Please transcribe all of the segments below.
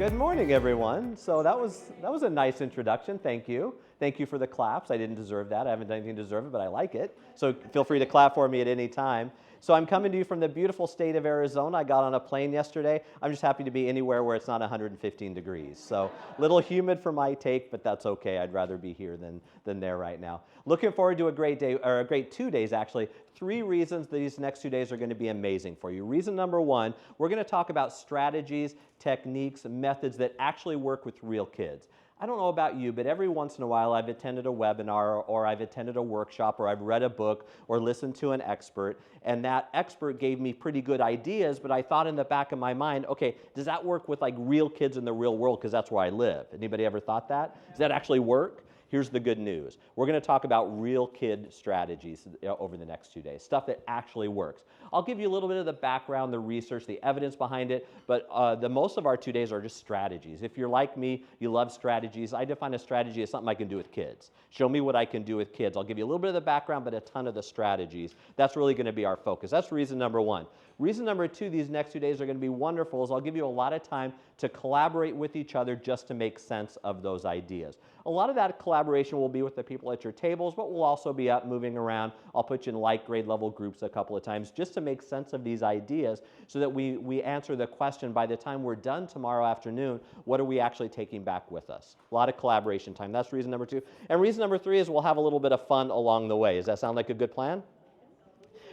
Good morning, everyone. So that was a nice introduction. Thank you. Thank you for the claps. I didn't deserve that. I haven't done anything to deserve it, but I like it. So feel free to clap for me at any time. So I'm coming to you from the beautiful state of Arizona. I got on a plane yesterday. I'm just happy to be anywhere where it's not 115 degrees. So a little humid for my take, but that's okay. I'd rather be here than there right now. Looking forward to a great day, or a great 2 days actually. 3 reasons these next 2 days are going to be amazing for you. Reason number 1, we're going to talk about strategies, techniques, methods that actually work with real kids. I don't know about you, but every once in a while I've attended a webinar or I've attended a workshop or I've read a book or listened to an expert, and that expert gave me pretty good ideas, but I thought in the back of my mind, okay, does that work with like real kids in the real world, because that's where I live? Anybody ever thought that? Does that actually work? Here's the good news. We're going to talk about real kid strategies over the next 2 days, stuff that actually works. I'll give you a little bit of the background, the research, the evidence behind it, but the most of our 2 days are just strategies. If you're like me, you love strategies. I define a strategy as something I can do with kids. Show me what I can do with kids. I'll give you a little bit of the background, but a ton of the strategies. That's really going to be our focus. That's reason number 1. Reason number 2, these next 2 days are going to be wonderful, is I'll give you a lot of time to collaborate with each other just to make sense of those ideas. A lot of that collaboration will be with the people at your tables, but we'll also be up moving around. I'll put you in like grade level groups a couple of times just to make sense of these ideas so that we answer the question by the time we're done tomorrow afternoon, what are we actually taking back with us? A lot of collaboration time. That's reason number 2. And reason number 3 is we'll have a little bit of fun along the way. Does that sound like a good plan?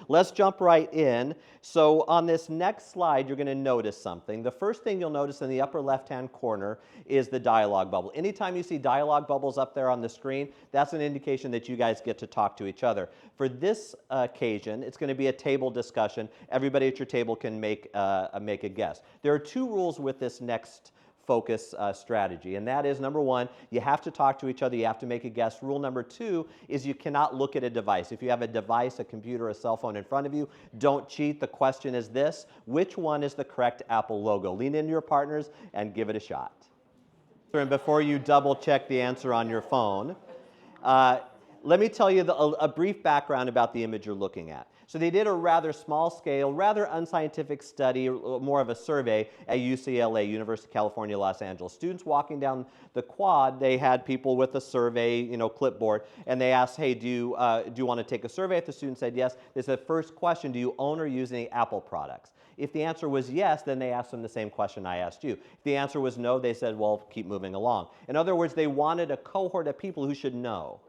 Let's jump right in. So on this next slide, you're going to notice something. The first thing you'll notice in the upper left-hand corner is the dialogue bubble. Anytime you see dialogue bubbles up there on the screen, that's an indication that you guys get to talk to each other. For this occasion, it's going to be a table discussion. Everybody at your table can make a guess. There are 2 rules with this next focus strategy, and that is, number 1, you have to talk to each other, you have to make a guess. Rule number 2 is you cannot look at a device. If you have a device, a computer, a cell phone in front of you, don't cheat. The question is this: which one is the correct Apple logo? Lean into your partners and give it a shot. And before you double check the answer on your phone, let me tell you a brief background about the image you're looking at. So they did a rather small scale, rather unscientific study, more of a survey at UCLA, University of California, Los Angeles. Students walking down the quad, they had people with a survey, clipboard, and they asked, hey, do you want to take a survey? If the student said yes, they said, first question, do you own or use any Apple products? If the answer was yes, then they asked them the same question I asked you. If the answer was no, they said, well, keep moving along. In other words, they wanted a cohort of people who should know.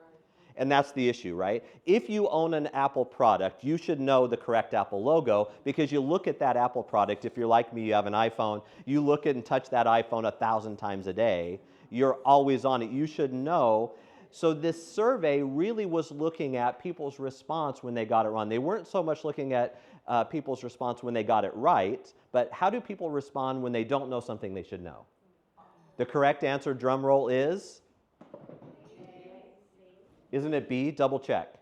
And that's the issue, right? If you own an Apple product, you should know the correct Apple logo, because you look at that Apple product. If you're like me, you have an iPhone, you look at and touch that iPhone 1,000 times a day. You're always on it. You should know. So this survey really was looking at people's response when they got it wrong. They weren't so much looking at people's response when they got it right, but how do people respond when they don't know something they should know? The correct answer, drum roll, is? Isn't it B? Double check.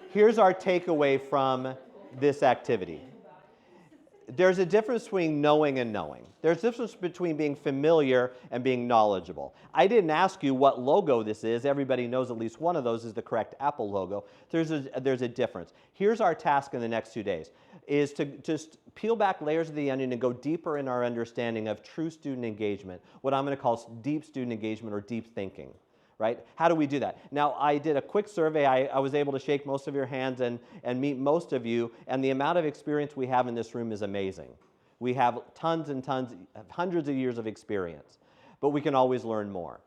Here's our takeaway from this activity. There's a difference between knowing and knowing. There's a difference between being familiar and being knowledgeable. I didn't ask you what logo this is. Everybody knows at least one of those is the correct Apple logo. There's a difference. Here's our task in the next 2 days, is to just peel back layers of the onion and go deeper in our understanding of true student engagement, what I'm going to call deep student engagement or deep thinking. Right? How do we do that? Now, I did a quick survey. I was able to shake most of your hands and meet most of you, and the amount of experience we have in this room is amazing. We have tons and tons, hundreds of years of experience, but we can always learn more.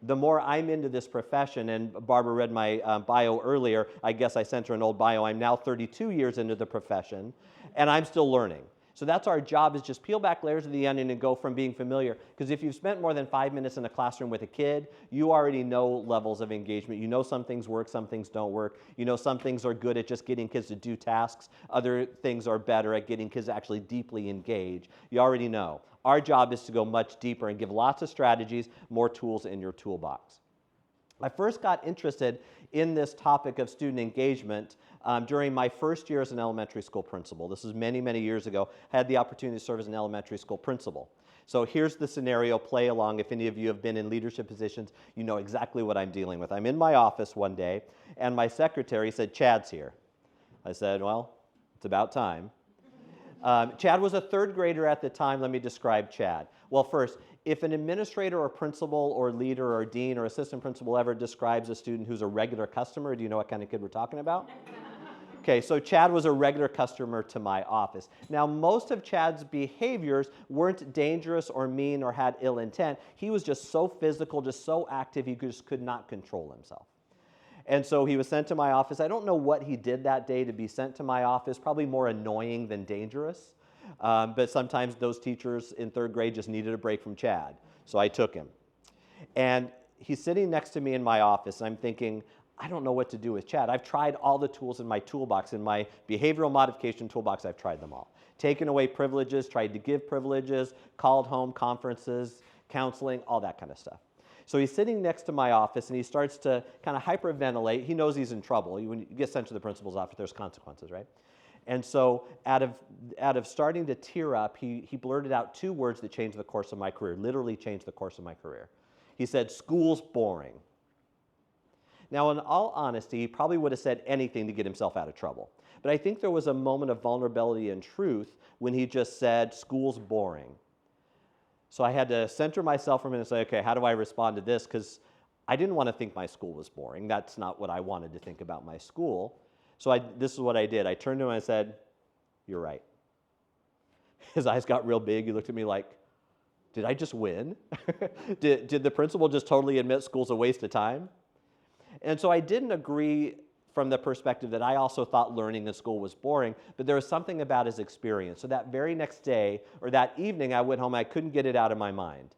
The more I'm into this profession, and Barbara read my bio earlier, I guess I sent her an old bio, I'm now 32 years into the profession, and I'm still learning. So that's our job, is just peel back layers of the onion and go from being familiar. Because if you've spent more than 5 minutes in a classroom with a kid, you already know levels of engagement. You know some things work, some things don't work. You know some things are good at just getting kids to do tasks. Other things are better at getting kids to actually deeply engage. You already know. Our job is to go much deeper and give lots of strategies, more tools in your toolbox. I first got interested in this topic of student engagement during my first year as an elementary school principal. This is many, many years ago. I had the opportunity to serve as an elementary school principal. So here's the scenario, play along. If any of you have been in leadership positions, you know exactly what I'm dealing with. I'm in my office one day, and my secretary said, Chad's here. I said, well, it's about time. Chad was a third grader at the time. Let me describe Chad. Well, first, if an administrator or principal or leader or dean or assistant principal ever describes a student who's a regular customer, do you know what kind of kid we're talking about? Okay, so Chad was a regular customer to my office. Now, most of Chad's behaviors weren't dangerous or mean or had ill intent. He was just so physical, just so active, he just could not control himself. And so he was sent to my office. I don't know what he did that day to be sent to my office, probably more annoying than dangerous. But sometimes those teachers in third grade just needed a break from Chad. So I took him. And he's sitting next to me in my office, and I'm thinking, I don't know what to do with Chad. I've tried all the tools in my toolbox, in my behavioral modification toolbox, I've tried them all. Taken away privileges, tried to give privileges, called home, conferences, counseling, all that kind of stuff. So he's sitting next to my office, and he starts to kind of hyperventilate. He knows he's in trouble. When you get sent to the principal's office, there's consequences, right? And so out of starting to tear up, he blurted out 2 words that changed the course of my career, literally changed the course of my career. He said, "School's boring." Now, in all honesty, he probably would have said anything to get himself out of trouble. But I think there was a moment of vulnerability and truth when he just said, "School's boring." So I had to center myself for a minute and say, okay, how do I respond to this? Because I didn't want to think my school was boring. That's not what I wanted to think about my school. So this is what I did. I turned to him and I said, "You're right." His eyes got real big. He looked at me like, did I just win? Did the principal just totally admit school's a waste of time? And so I didn't agree from the perspective that I also thought learning in school was boring, but there was something about his experience. So that very next day, or that evening, I went home, I couldn't get it out of my mind.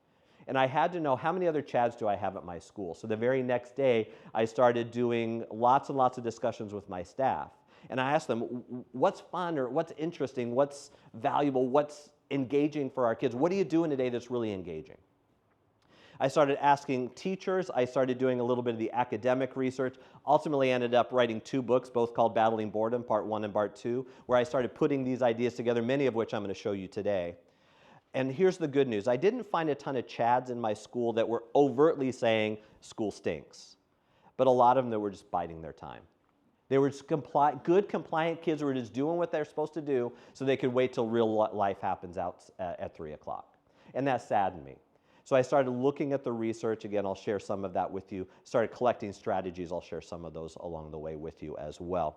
And I had to know, how many other Chads do I have at my school? So the very next day, I started doing lots and lots of discussions with my staff. And I asked them, what's fun, or what's interesting, what's valuable, what's engaging for our kids? What are you doing today that's really engaging? I started asking teachers. I started doing a little bit of the academic research. Ultimately ended up writing 2 books, both called Battling Boredom, Part 1 and Part 2, where I started putting these ideas together, many of which I'm going to show you today. And here's the good news. I didn't find a ton of Chads in my school that were overtly saying school stinks, but a lot of them that were just biding their time. They were just good, compliant kids who were just doing what they're supposed to do so they could wait till real life happens out at 3 o'clock. And that saddened me. So I started looking at the research. Again, I'll share some of that with you. Started collecting strategies. I'll share some of those along the way with you as well.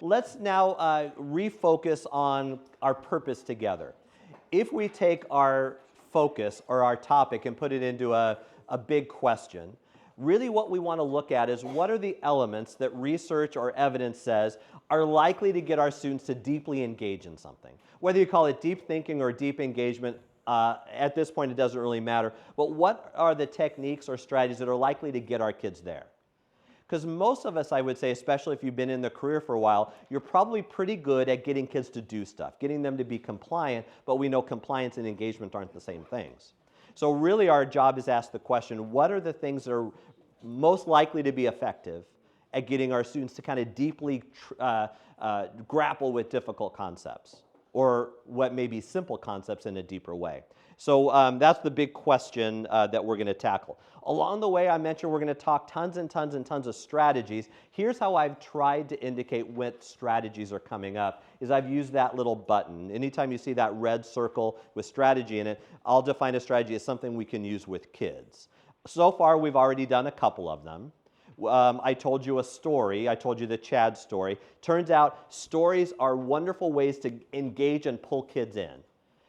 Let's now refocus on our purpose together. If we take our focus or our topic and put it into a big question, really what we want to look at is what are the elements that research or evidence says are likely to get our students to deeply engage in something. Whether you call it deep thinking or deep engagement, at this point it doesn't really matter. But what are the techniques or strategies that are likely to get our kids there? Because most of us, I would say, especially if you've been in the career for a while, you're probably pretty good at getting kids to do stuff, getting them to be compliant, but we know compliance and engagement aren't the same things. So really our job is to ask the question, what are the things that are most likely to be effective at getting our students to kind of deeply grapple with difficult concepts, or what may be simple concepts in a deeper way? So that's the big question that we're going to tackle. Along the way, I mentioned we're going to talk tons and tons and tons of strategies. Here's how I've tried to indicate what strategies are coming up, is I've used that little button. Anytime you see that red circle with strategy in it, I'll define a strategy as something we can use with kids. So far, we've already done a couple of them. I told you a story. I told you the Chad story. Turns out stories are wonderful ways to engage and pull kids in,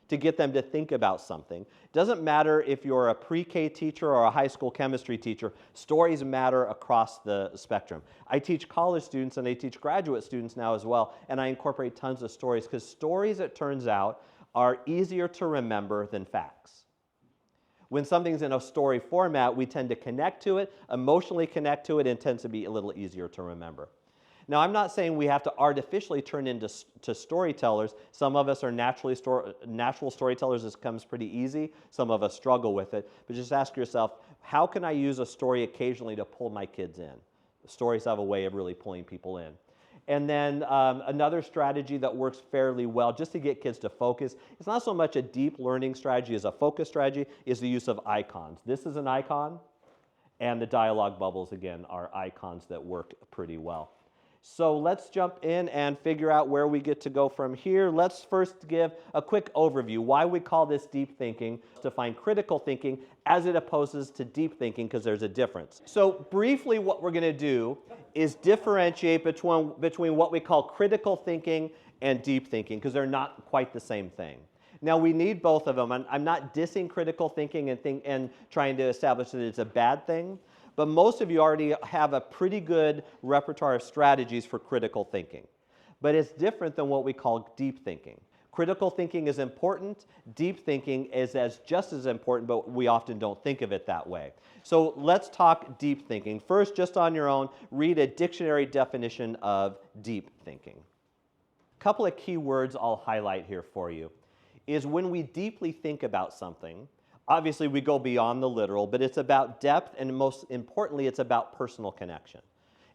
to get them to think about something. Doesn't matter if you're a pre-K teacher or a high school chemistry teacher, stories matter across the spectrum. I teach college students and I teach graduate students now as well, and I incorporate tons of stories because stories, it turns out, are easier to remember than facts. When something's in a story format, we tend to connect to it, emotionally connect to it, and it tends to be a little easier to remember. Now, I'm not saying we have to artificially turn into storytellers. Some of us are natural storytellers. This comes pretty easy. Some of us struggle with it. But just ask yourself, how can I use a story occasionally to pull my kids in? Stories have a way of really pulling people in. And then another strategy that works fairly well, just to get kids to focus, it's not so much a deep learning strategy as a focus strategy, is the use of icons. This is an icon, and the dialogue bubbles, again, are icons that work pretty well. So let's jump in and figure out where we get to go from here. Let's first give a quick overview why we call this deep thinking, to find critical thinking as it opposes to deep thinking, because there's a difference. So briefly, what we're going to do is differentiate between what we call critical thinking and deep thinking, because they're not quite the same thing. Now, we need both of them. I'm not dissing critical thinking and trying to establish that it's a bad thing, but most of you already have a pretty good repertoire of strategies for critical thinking. But it's different than what we call deep thinking. Critical thinking is important. Deep thinking is just as important, but we often don't think of it that way. So let's talk deep thinking. First, just on your own, read a dictionary definition of deep thinking. A couple of key words I'll highlight here for you is when we deeply think about something, obviously we go beyond the literal, but it's about depth, and most importantly, it's about personal connection.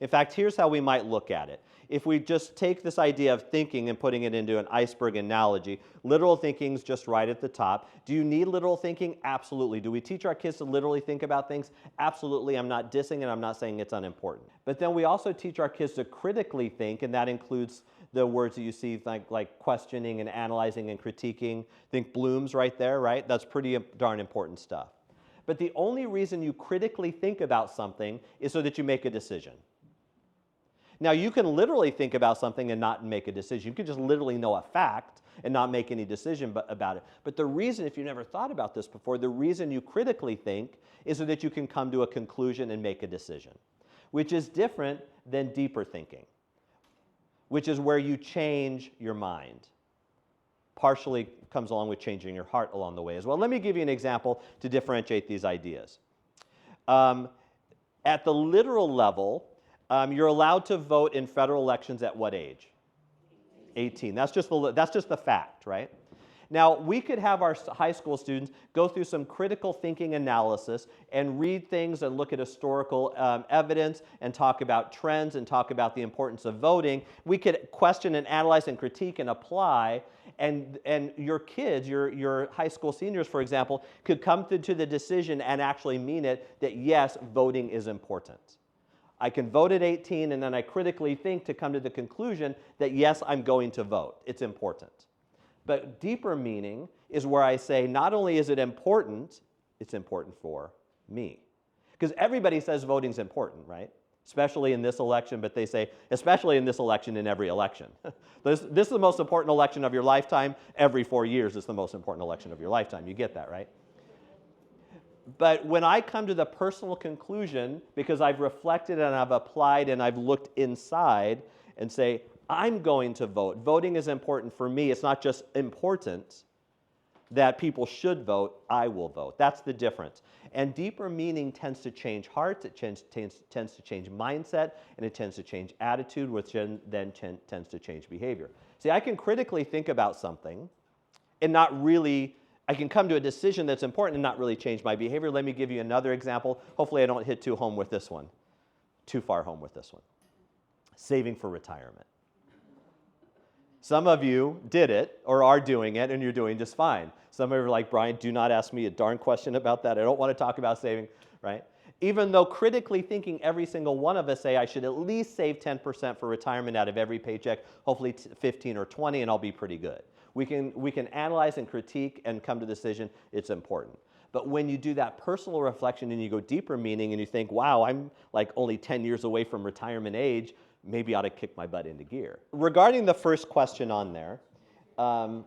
In fact, here's how we might look at it. If we just take this idea of thinking and putting it into an iceberg analogy, literal thinking is just right at the top. Do you need literal thinking? Absolutely. Do we teach our kids to literally think about things? Absolutely. I'm not dissing and I'm not saying it's unimportant. But then we also teach our kids to critically think, and that includes the words that you see like questioning and analyzing and critiquing. Think Bloom's right there, right? That's pretty darn important stuff. But the only reason you critically think about something is so that you make a decision. Now, you can literally think about something and not make a decision. You can just literally know a fact and not make any decision about it. But the reason, if you never thought about this before, the reason you critically think is so that you can come to a conclusion and make a decision, which is different than deeper thinking, which is where you change your mind. Partially comes along with changing your heart along the way as well. Let me give you an example to differentiate these ideas. At the literal level, you're allowed to vote in federal elections at what age? 18. That's just the fact, right? Now, we could have our high school students go through some critical thinking analysis and read things and look at historical evidence and talk about trends and talk about the importance of voting. We could question and analyze and critique and apply, and your kids, your high school seniors, for example, could come to the decision and actually mean it that, yes, voting is important. I can vote at 18, and then I critically think to come to the conclusion that, yes, I'm going to vote. It's important. But deeper meaning is where I say, not only is it important, it's important for me. Because everybody says voting's important, right? Especially in this election, but they say, especially in this election, in every election. This is the most important election of your lifetime. Every 4 years is the most important election of your lifetime. You get that, right? But when I come to the personal conclusion, because I've reflected and I've applied and I've looked inside and say, I'm going to vote. Voting is important for me. It's not just important that people should vote, I will vote. That's the difference. And deeper meaning tends to change hearts, it tends to change mindset, and it tends to change attitude, which then tends to change behavior. See, I can critically think about something and not really, I can come to a decision that's important and not really change my behavior. Let me give you another example. Hopefully I don't hit too far home with this one. Saving for retirement. Some of you did it or are doing it, and you're doing just fine. Some of you are like, Brian, do not ask me a darn question about that. I don't want to talk about saving, right? Even though critically thinking, every single one of us say I should at least save 10% for retirement out of every paycheck, hopefully 15 or 20, and I'll be pretty good. We can analyze and critique and come to the decision it's important. But when you do that personal reflection and you go deeper meaning and you think, wow, I'm like only 10 years away from retirement age, maybe I ought to kick my butt into gear. Regarding the first question on there, part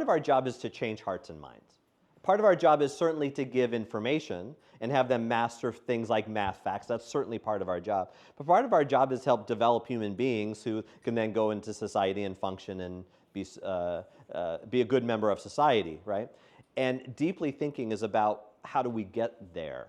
of our job is to change hearts and minds. Part of our job is certainly to give information and have them master things like math facts. That's certainly part of our job. But part of our job is to help develop human beings who can then go into society and function and be a good member of society, right? And deeply thinking is about how do we get there.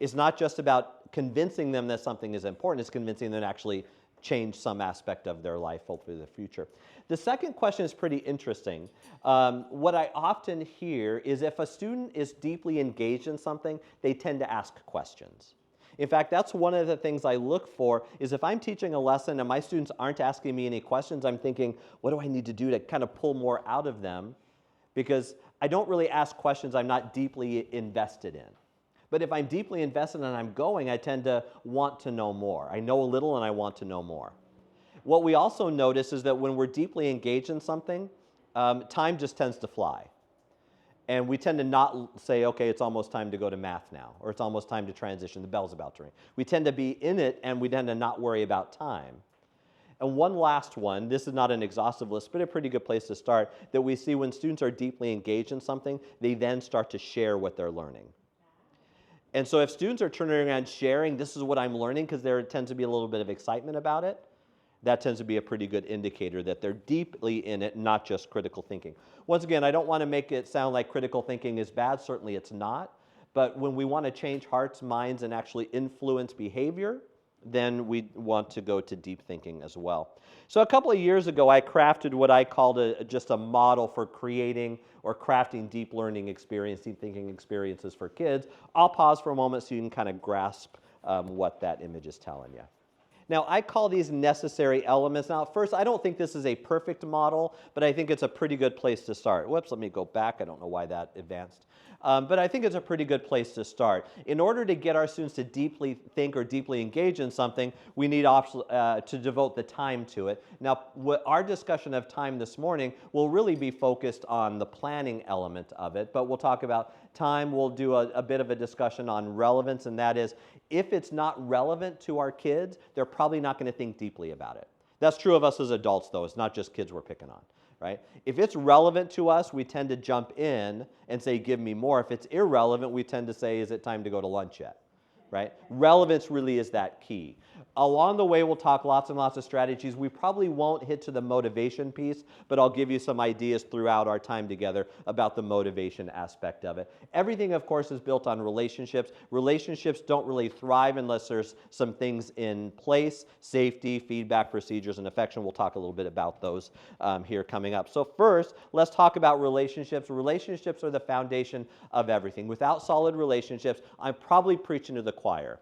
It's not just about convincing them that something is important, it's convincing them to actually change some aspect of their life, hopefully the future. The second question is pretty interesting. What I often hear is if a student is deeply engaged in something, they tend to ask questions. In fact, that's one of the things I look for, is if I'm teaching a lesson and my students aren't asking me any questions, I'm thinking, what do I need to do to kind of pull more out of them? Because I don't really ask questions I'm not deeply invested in. But if I'm deeply invested and I'm going, I tend to want to know more. I know a little and I want to know more. What we also notice is that when we're deeply engaged in something, time just tends to fly. And we tend to not say, okay, it's almost time to go to math now, or it's almost time to transition, the bell's about to ring. We tend to be in it, and we tend to not worry about time. And one last one, this is not an exhaustive list, but a pretty good place to start, that we see when students are deeply engaged in something, they then start to share what they're learning. And so if students are turning around sharing, this is what I'm learning, because there tends to be a little bit of excitement about it, that tends to be a pretty good indicator that they're deeply in it, not just critical thinking. Once again, I don't want to make it sound like critical thinking is bad. Certainly it's not. But when we want to change hearts, minds, and actually influence behavior, then we want to go to deep thinking as well. So a couple of years ago, I crafted what I called just a model for creating or crafting deep learning experience, deep thinking experiences for kids. I'll pause for a moment so you can kind of grasp what that image is telling you. Now, I call these necessary elements. Now, first, I don't think this is a perfect model, but I think it's a pretty good place to start. Whoops, let me go back. I don't know why that advanced. But I think it's a pretty good place to start. In order to get our students to deeply think or deeply engage in something, we need to devote the time to it. Now, our discussion of time this morning will really be focused on the planning element of it, but we'll talk about time. We'll do a bit of a discussion on relevance, and that is, if it's not relevant to our kids, they're probably not going to think deeply about it. That's true of us as adults, though. It's not just kids we're picking on, right? If it's relevant to us, we tend to jump in and say, give me more. If it's irrelevant, we tend to say, is it time to go to lunch yet? Right? Relevance really is that key. Along the way, we'll talk lots and lots of strategies. We probably won't hit to the motivation piece, but I'll give you some ideas throughout our time together about the motivation aspect of it. Everything, of course, is built on relationships. Relationships don't really thrive unless there's some things in place: safety, feedback, procedures, and affection. We'll talk a little bit about those here coming up. So first, let's talk about relationships. Relationships are the foundation of everything. Without solid relationships, I'm probably preaching to the choir.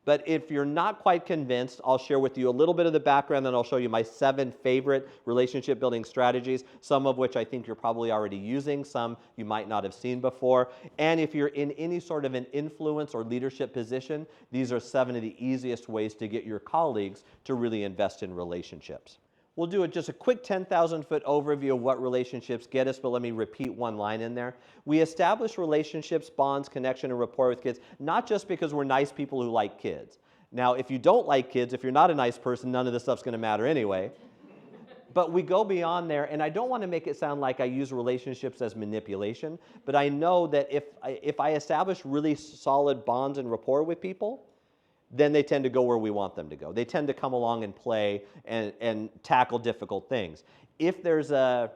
But if you're not quite convinced, I'll share with you a little bit of the background, then I'll show you my 7 favorite relationship building strategies, some of which I think you're probably already using, some you might not have seen before. And if you're in any sort of an influence or leadership position, these are 7 of the easiest ways to get your colleagues to really invest in relationships. We'll do just a quick 10,000-foot overview of what relationships get us, but let me repeat one line in there. We establish relationships, bonds, connection, and rapport with kids, not just because we're nice people who like kids. Now, if you don't like kids, if you're not a nice person, none of this stuff's going to matter anyway. But we go beyond there, and I don't want to make it sound like I use relationships as manipulation, but I know that if I establish really solid bonds and rapport with people, then they tend to go where we want them to go. They tend to come along and play and tackle difficult things. If there's a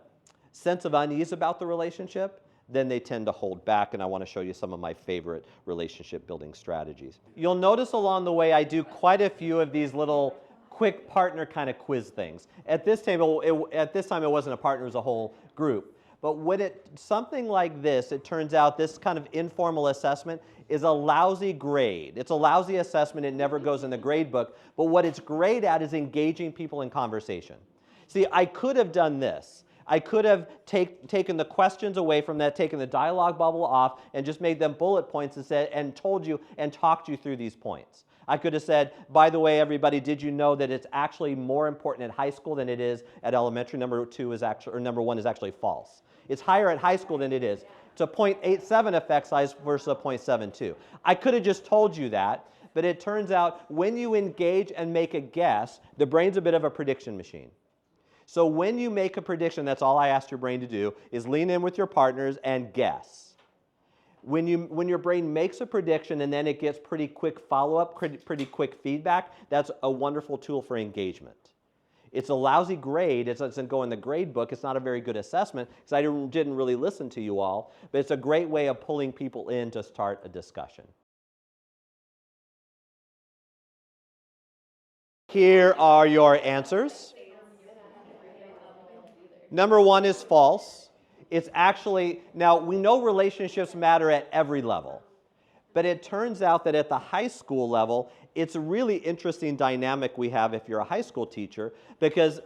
sense of unease about the relationship, then they tend to hold back, and I want to show you some of my favorite relationship building strategies. You'll notice along the way I do quite a few of these little quick partner kind of quiz things. At this time it wasn't a partner, it was a whole group. But when something like this, it turns out this kind of informal assessment is a lousy grade. It's a lousy assessment. It never goes in the grade book. But what it's great at is engaging people in conversation. See, I could have done this. I could have taken the questions away from that, taken the dialogue bubble off, and just made them bullet points and told you and talked you through these points. I could have said, by the way, everybody, did you know that it's actually more important at high school than it is at elementary? Number 1 is actually false. It's higher at high school than it is. It's a 0.87 effect size versus a 0.72. I could have just told you that, but it turns out when you engage and make a guess, the brain's a bit of a prediction machine. So when you make a prediction, that's all I asked your brain to do, is lean in with your partners and guess. When your brain makes a prediction and then it gets pretty quick follow-up, pretty quick feedback, that's a wonderful tool for engagement. It's a lousy grade. It doesn't go in the grade book. It's not a very good assessment because I didn't really listen to you all, but it's a great way of pulling people in to start a discussion. Here are your answers. Number 1 is false. It's actually, now we know relationships matter at every level, But it turns out that at the high school level, it's a really interesting dynamic we have if you're a high school teacher, because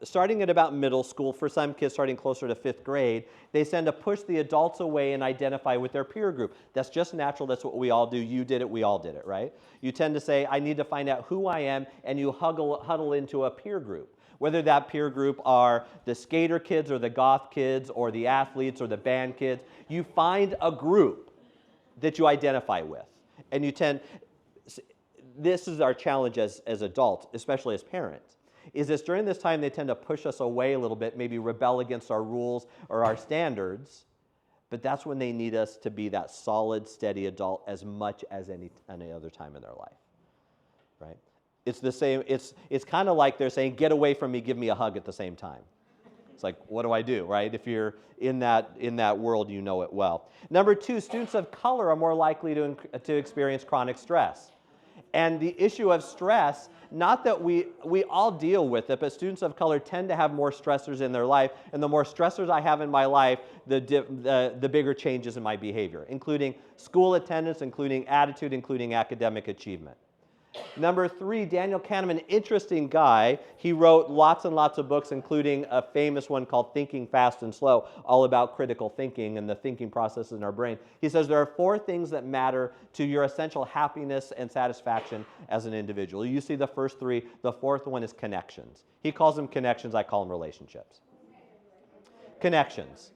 starting at about middle school, for some kids starting closer to 5th grade, they tend to push the adults away and identify with their peer group. That's just natural. That's what we all do. You did it. We all did it, right? You tend to say, I need to find out who I am, and you huddle into a peer group. Whether that peer group are the skater kids or the goth kids or the athletes or the band kids, you find a group that you identify with. And you tend, this is our challenge as adults, especially as parents, is that during this time they tend to push us away a little bit, maybe rebel against our rules or our standards, but that's when they need us to be that solid, steady adult as much as any other time in their life, right? It's the same, it's kind of like they're saying, get away from me, give me a hug at the same time. It's like, what do I do, right? If you're in that world, you know it well. Number 2, students of color are more likely to experience chronic stress. And the issue of stress, not that we all deal with it, but students of color tend to have more stressors in their life, and the more stressors I have in my life, the bigger changes in my behavior, including school attendance, including attitude, including academic achievement. Number 3, Daniel Kahneman, interesting guy. He wrote lots and lots of books, including a famous one called Thinking Fast and Slow, all about critical thinking and the thinking processes in our brain. He says there are 4 things that matter to your essential happiness and satisfaction as an individual. You see the first 3. The 4th one is connections. He calls them connections. I call them relationships. Connections.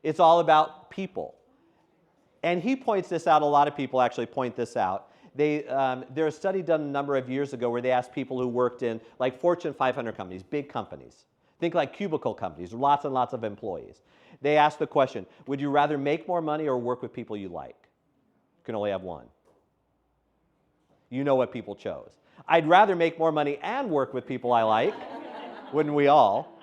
It's all about people. And he points this out. A lot of people actually point this out. There's a study done a number of years ago where they asked people who worked in like Fortune 500 companies, big companies. Think like cubicle companies, lots and lots of employees. They asked the question, would you rather make more money or work with people you like? You can only have one. You know what people chose. I'd rather make more money and work with people I like, wouldn't we all?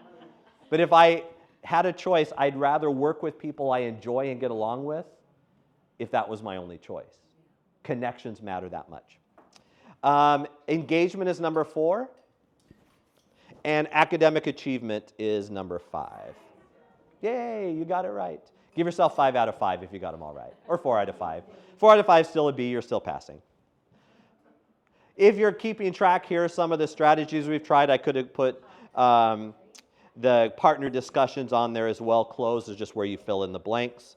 But if I had a choice, I'd rather work with people I enjoy and get along with if that was my only choice. Connections matter that much. Engagement is number 4, and academic achievement is number 5. Yay, you got it right. Give yourself 5 out of 5 if you got them all right, or 4 out of 5. 4 out of 5 is still a B, you're still passing. If you're keeping track, here are some of the strategies we've tried. I could have put the partner discussions on there as well. Close is just where you fill in the blanks.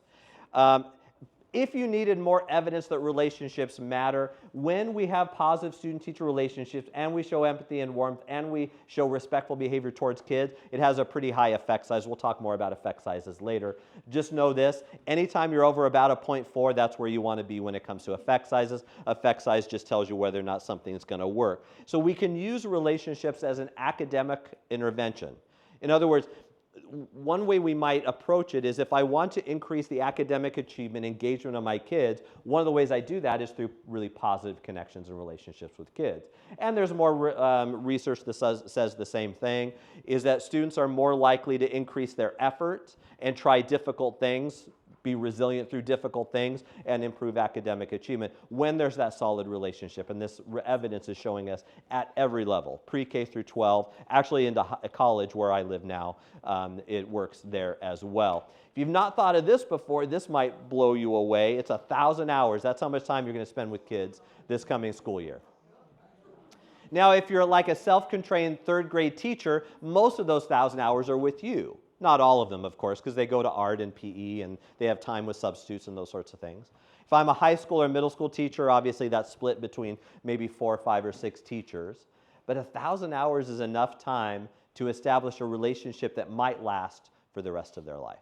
If you needed more evidence that relationships matter, when we have positive student-teacher relationships and we show empathy and warmth and we show respectful behavior towards kids, it has a pretty high effect size. We'll talk more about effect sizes later. Just know this, anytime you're over about a 0.4, that's where you want to be when it comes to effect sizes. Effect size just tells you whether or not something is going to work. So we can use relationships as an academic intervention. In other words, one way we might approach it is if I want to increase the academic achievement engagement of my kids, one of the ways I do that is through really positive connections and relationships with kids. And there's more research that says the same thing, is that students are more likely to increase their effort and try difficult things, be resilient through difficult things, and improve academic achievement when there's that solid relationship. And this evidence is showing us at every level, pre-K through 12, actually into college where I live now, it works there as well. If you've not thought of this before, this might blow you away. It's 1,000 hours. That's how much time you're going to spend with kids this coming school year. Now, if you're like a self-contained 3rd grade teacher, most of those 1,000 hours are with you. Not all of them, of course, because they go to art and PE and they have time with substitutes and those sorts of things. If I'm a high school or middle school teacher, obviously that's split between maybe 4, 5, or 6 teachers. But 1,000 hours is enough time to establish a relationship that might last for the rest of their life.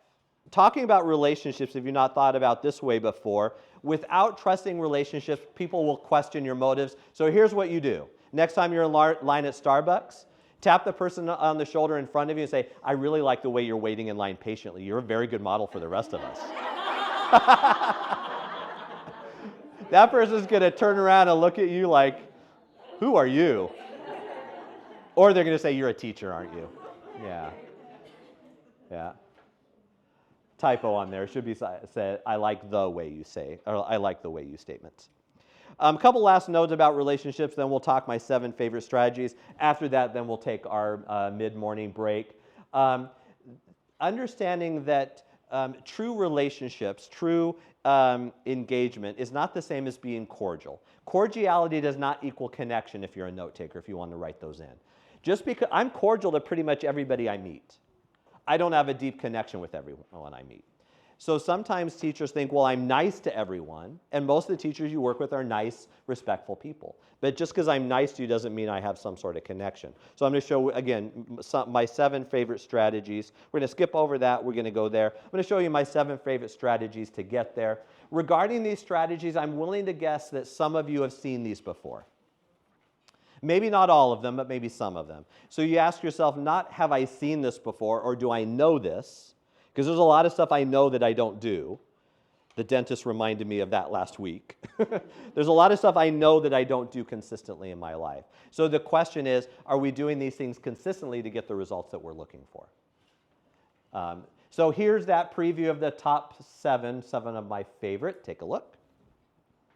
Talking about relationships, if you've not thought about this way before, without trusting relationships, people will question your motives. So here's what you do. Next time you're in line at Starbucks, tap the person on the shoulder in front of you and say, I really like the way you're waiting in line patiently. You're a very good model for the rest of us. That person's going to turn around and look at you like, who are you? Or they're going to say, you're a teacher, aren't you? Yeah. Yeah. Typo on there. It should be said, I like the way you say, or I like the way you statements. A couple last notes about relationships, then we'll talk my 7 favorite strategies. After that, then we'll take our mid-morning break. Understanding that true relationships, true engagement is not the same as being cordial. Cordiality does not equal connection if you're a note taker, if you want to write those in. Just because I'm cordial to pretty much everybody I meet, I don't have a deep connection with everyone I meet. So sometimes teachers think, well, I'm nice to everyone, and most of the teachers you work with are nice, respectful people. But just because I'm nice to you doesn't mean I have some sort of connection. So I'm going to show, again, my 7 favorite strategies. We're going to skip over that. We're going to go there. I'm going to show you my 7 favorite strategies to get there. Regarding these strategies, I'm willing to guess that some of you have seen these before. Maybe not all of them, but maybe some of them. So you ask yourself, not have I seen this before, or do I know this? Because there's a lot of stuff I know that I don't do. The dentist reminded me of that last week. There's a lot of stuff I know that I don't do consistently in my life. So the question is, are we doing these things consistently to get the results that we're looking for? So here's that preview of the top 7 of my favorite. Take a look.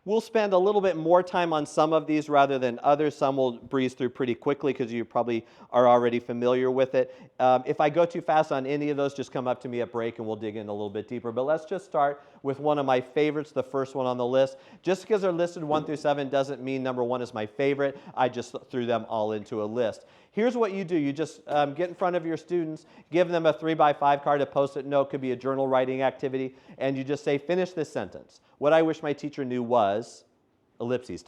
We'll spend a little bit more time on some of these rather than others. Some we'll breeze through pretty quickly because you probably are already familiar with it. If I go too fast on any of those, just come up to me at break and we'll dig in a little bit deeper. But let's just start with one of my favorites, the first one on the list. Just because they're listed 1 through 7 doesn't mean number 1 is my favorite. I just threw them all into a list. Here's what you do. You just get in front of your students, give them a 3x5 card, a Post-it note, could be a journal writing activity, and you just say, finish this sentence. What I wish my teacher knew was, ellipses, ...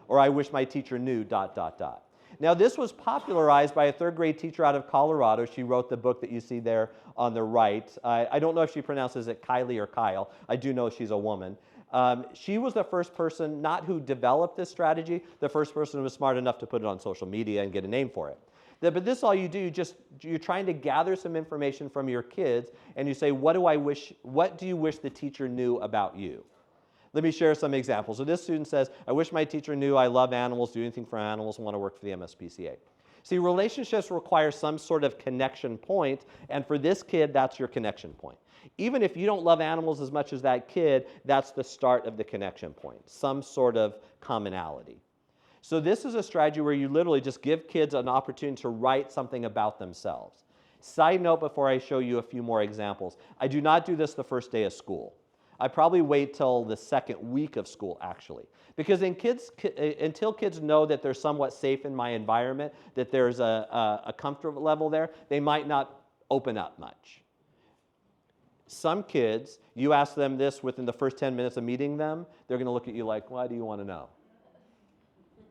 Or I wish my teacher knew, ... Now this was popularized by a 3rd grade teacher out of Colorado. She wrote the book that you see there on the right. I don't know if she pronounces it Kylie or Kyle. I do know she's a woman. She was the first person, not who developed this strategy, the first person who was smart enough to put it on social media and get a name for it. But this all you do, you're trying to gather some information from your kids, and you say, what do you wish the teacher knew about you? Let me share some examples. So this student says, I wish my teacher knew I love animals, do anything for animals, and want to work for the MSPCA. See, relationships require some sort of connection point, and for this kid, that's your connection point. Even if you don't love animals as much as that kid, that's the start of the connection point, some sort of commonality. So this is a strategy where you literally just give kids an opportunity to write something about themselves. Side note before I show you a few more examples, I do not do this the first day of school. I probably wait till the 2nd week of school, actually. Because until kids know that they're somewhat safe in my environment, that there's a comfort level there, they might not open up much. Some kids, you ask them this within the first 10 minutes of meeting them, they're going to look at you like, why do you want to know?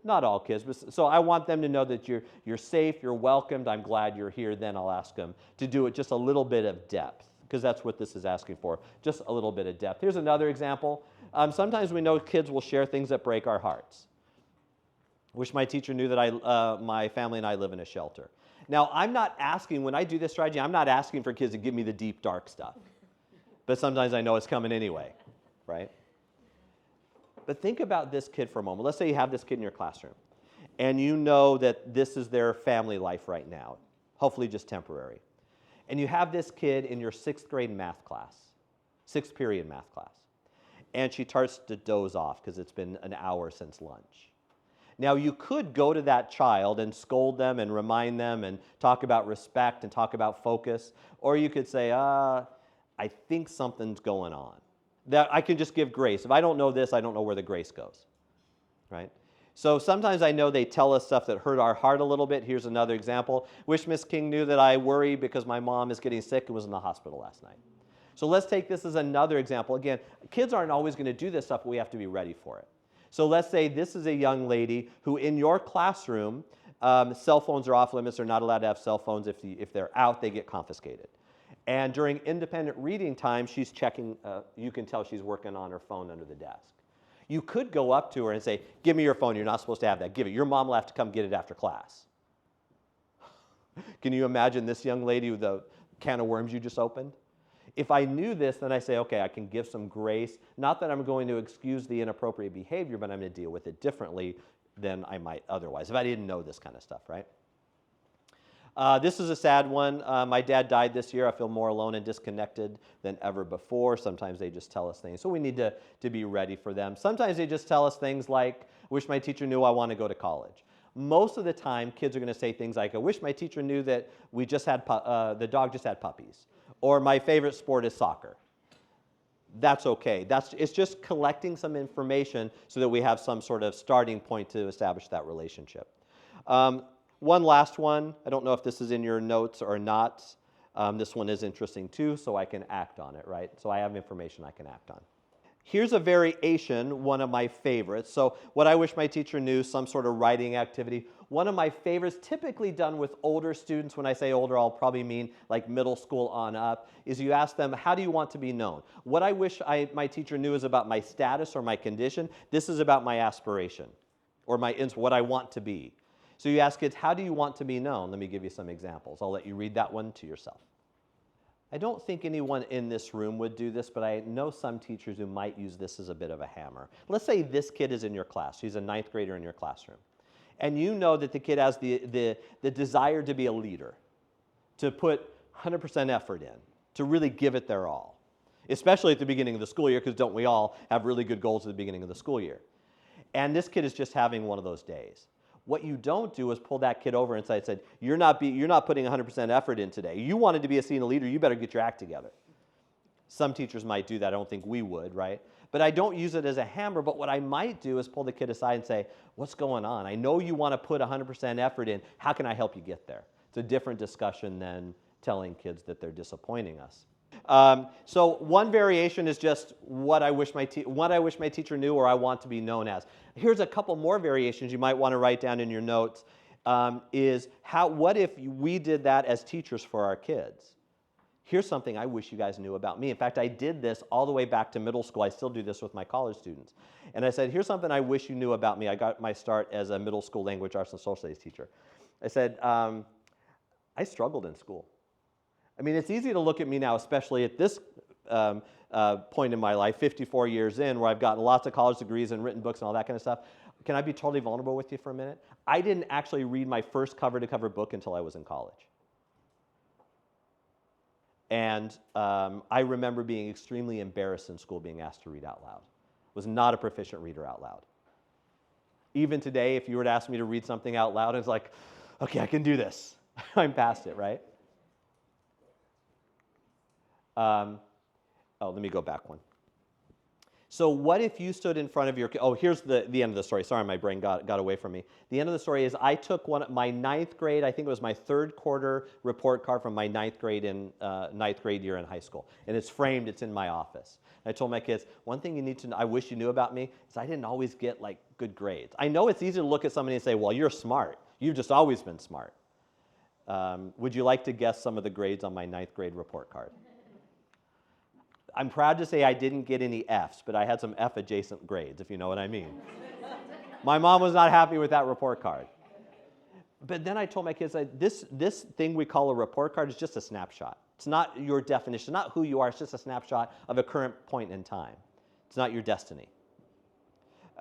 Not all kids, but so I want them to know that you're safe, you're welcomed, I'm glad you're here. Then I'll ask them to do it just a little bit of depth, because that's what this is asking for, just a little bit of depth. Here's another example. Sometimes we know kids will share things that break our hearts. Wish my teacher knew that my family and I live in a shelter. Now, I'm not asking, when I do this strategy, I'm not asking for kids to give me the deep, dark stuff. But sometimes I know it's coming anyway, right? But think about this kid for a moment. Let's say you have this kid in your classroom, and you know that this is their family life right now, hopefully just temporary. And you have this kid in your 6th grade math class, 6th period math class, and she starts to doze off because it's been an hour since lunch. Now, you could go to that child and scold them and remind them and talk about respect and talk about focus, or you could say, I think something's going on. That I can just give grace. If I don't know this, I don't know where the grace goes, right? So sometimes I know they tell us stuff that hurt our heart a little bit. Here's another example. Wish Miss King knew that I worry because my mom is getting sick and was in the hospital last night. So let's take this as another example. Again, kids aren't always going to do this stuff, but we have to be ready for it. So let's say this is a young lady who in your classroom, cell phones are off limits. They're not allowed to have cell phones. If they're out, they get confiscated. And during independent reading time, she's checking, you can tell she's working on her phone under the desk. You could go up to her and say, give me your phone, you're not supposed to have that, give it. Your mom will have to come get it after class. Can you imagine this young lady with the can of worms you just opened? If I knew this, then I say, okay, I can give some grace. Not that I'm going to excuse the inappropriate behavior, but I'm going to deal with it differently than I might otherwise, if I didn't know this kind of stuff, right? This is a sad one. My dad died this year. I feel more alone and disconnected than ever before. Sometimes they just tell us things, so we need to be ready for them. Sometimes they just tell us things like, wish my teacher knew I want to go to college. Most of the time, kids are going to say things like, I wish my teacher knew that we just had the dog just had puppies, or my favorite sport is soccer. that's okay. It's just collecting some information so that we have some sort of starting point to establish that relationship. One last one. I don't know if this is in your notes or not. This one is interesting too, so I can act on it, right? So I have information I can act on. Here's a variation, one of my favorites. So what I wish my teacher knew, some sort of writing activity. One of my favorites, typically done with older students. When I say older, I'll probably mean like middle school on up, is you ask them, how do you want to be known? What I wish my teacher knew is about my status or my condition. This is about my aspiration or what I want to be. So you ask kids, how do you want to be known? Let me give you some examples. I'll let you read that one to yourself. I don't think anyone in this room would do this, but I know some teachers who might use this as a bit of a hammer. Let's say this kid is in your class. He's a 9th grader in your classroom. And you know that the kid has the desire to be a leader, to put 100% effort in, to really give it their all, especially at the beginning of the school year, because don't we all have really good goals at the beginning of the school year? And this kid is just having one of those days. What you don't do is pull that kid over and say, you're not putting 100% effort in today. You wanted to be a senior leader, you better get your act together. Some teachers might do that. I don't think we would, right? But I don't use it as a hammer, but what I might do is pull the kid aside and say, what's going on? I know you want to put 100% effort in. How can I help you get there? It's a different discussion than telling kids that they're disappointing us. So one variation is just what I wish my teacher knew or I want to be known as. Here's a couple more variations you might want to write down in your notes. What if we did that as teachers for our kids? Here's something I wish you guys knew about me. In fact, I did this all the way back to middle school. I still do this with my college students. And I said, here's something I wish you knew about me. I got my start as a middle school language arts and social studies teacher. I said, I struggled in school. I mean, it's easy to look at me now, especially at this point in my life, 54 years in, where I've gotten lots of college degrees and written books and all that kind of stuff. Can I be totally vulnerable with you for a minute? I didn't actually read my first cover-to-cover book until I was in college. And I remember being extremely embarrassed in school being asked to read out loud. Was not a proficient reader out loud. Even today, if you were to ask me to read something out loud, it's like, okay, I can do this. I'm past it, right? Let me go back one. So what if you stood in front of your, here's the end of the story. Sorry, my brain got away from me. The end of the story is I took my 9th grade, I think it was my 3rd quarter report card from my 9th grade year in high school. And it's framed, it's in my office. I told my kids, one thing you need to know, I wish you knew about me, is I didn't always get like good grades. I know it's easy to look at somebody and say, well, you're smart. You've just always been smart. Would you like to guess some of the grades on my 9th grade report card? I'm proud to say I didn't get any Fs, but I had some F-adjacent grades, if you know what I mean. My mom was not happy with that report card. But then I told my kids, this thing we call a report card is just a snapshot. It's not your definition, not who you are. It's just a snapshot of a current point in time. It's not your destiny.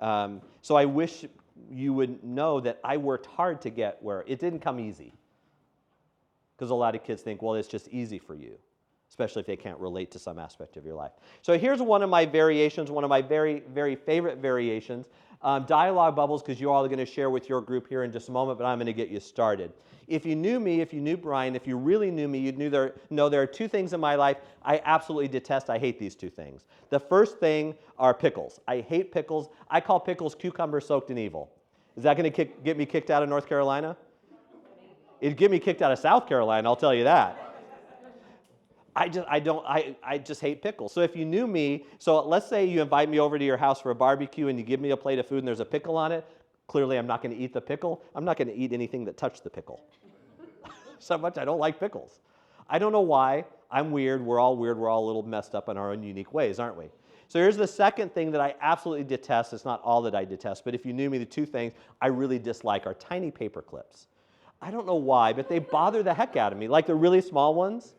So I wish you would know that I worked hard to get where it didn't come easy. Because a lot of kids think, well, it's just easy for you, especially if they can't relate to some aspect of your life. So here's one of my variations, one of my very, very favorite variations. Dialogue bubbles, because you're all going to share with your group here in just a moment, but I'm going to get you started. If you knew me, if you knew Bryan, if you really knew me, you'd know there are 2 things in my life I absolutely detest. I hate these 2 things. The first thing are pickles. I hate pickles. I call pickles cucumbers soaked in evil. Is that going to get me kicked out of North Carolina? It'd get me kicked out of South Carolina, I'll tell you that. I just hate pickles. So if you knew me, so let's say you invite me over to your house for a barbecue and you give me a plate of food and there's a pickle on it. Clearly I'm not going to eat the pickle. I'm not going to eat anything that touched the pickle. So much I don't like pickles. I don't know why. I'm weird. We're all weird. We're all a little messed up in our own unique ways, aren't we? So here's the second thing that I absolutely detest. It's not all that I detest, but if you knew me, the 2 things I really dislike are tiny paper clips. I don't know why, but they bother the heck out of me, like the really small ones.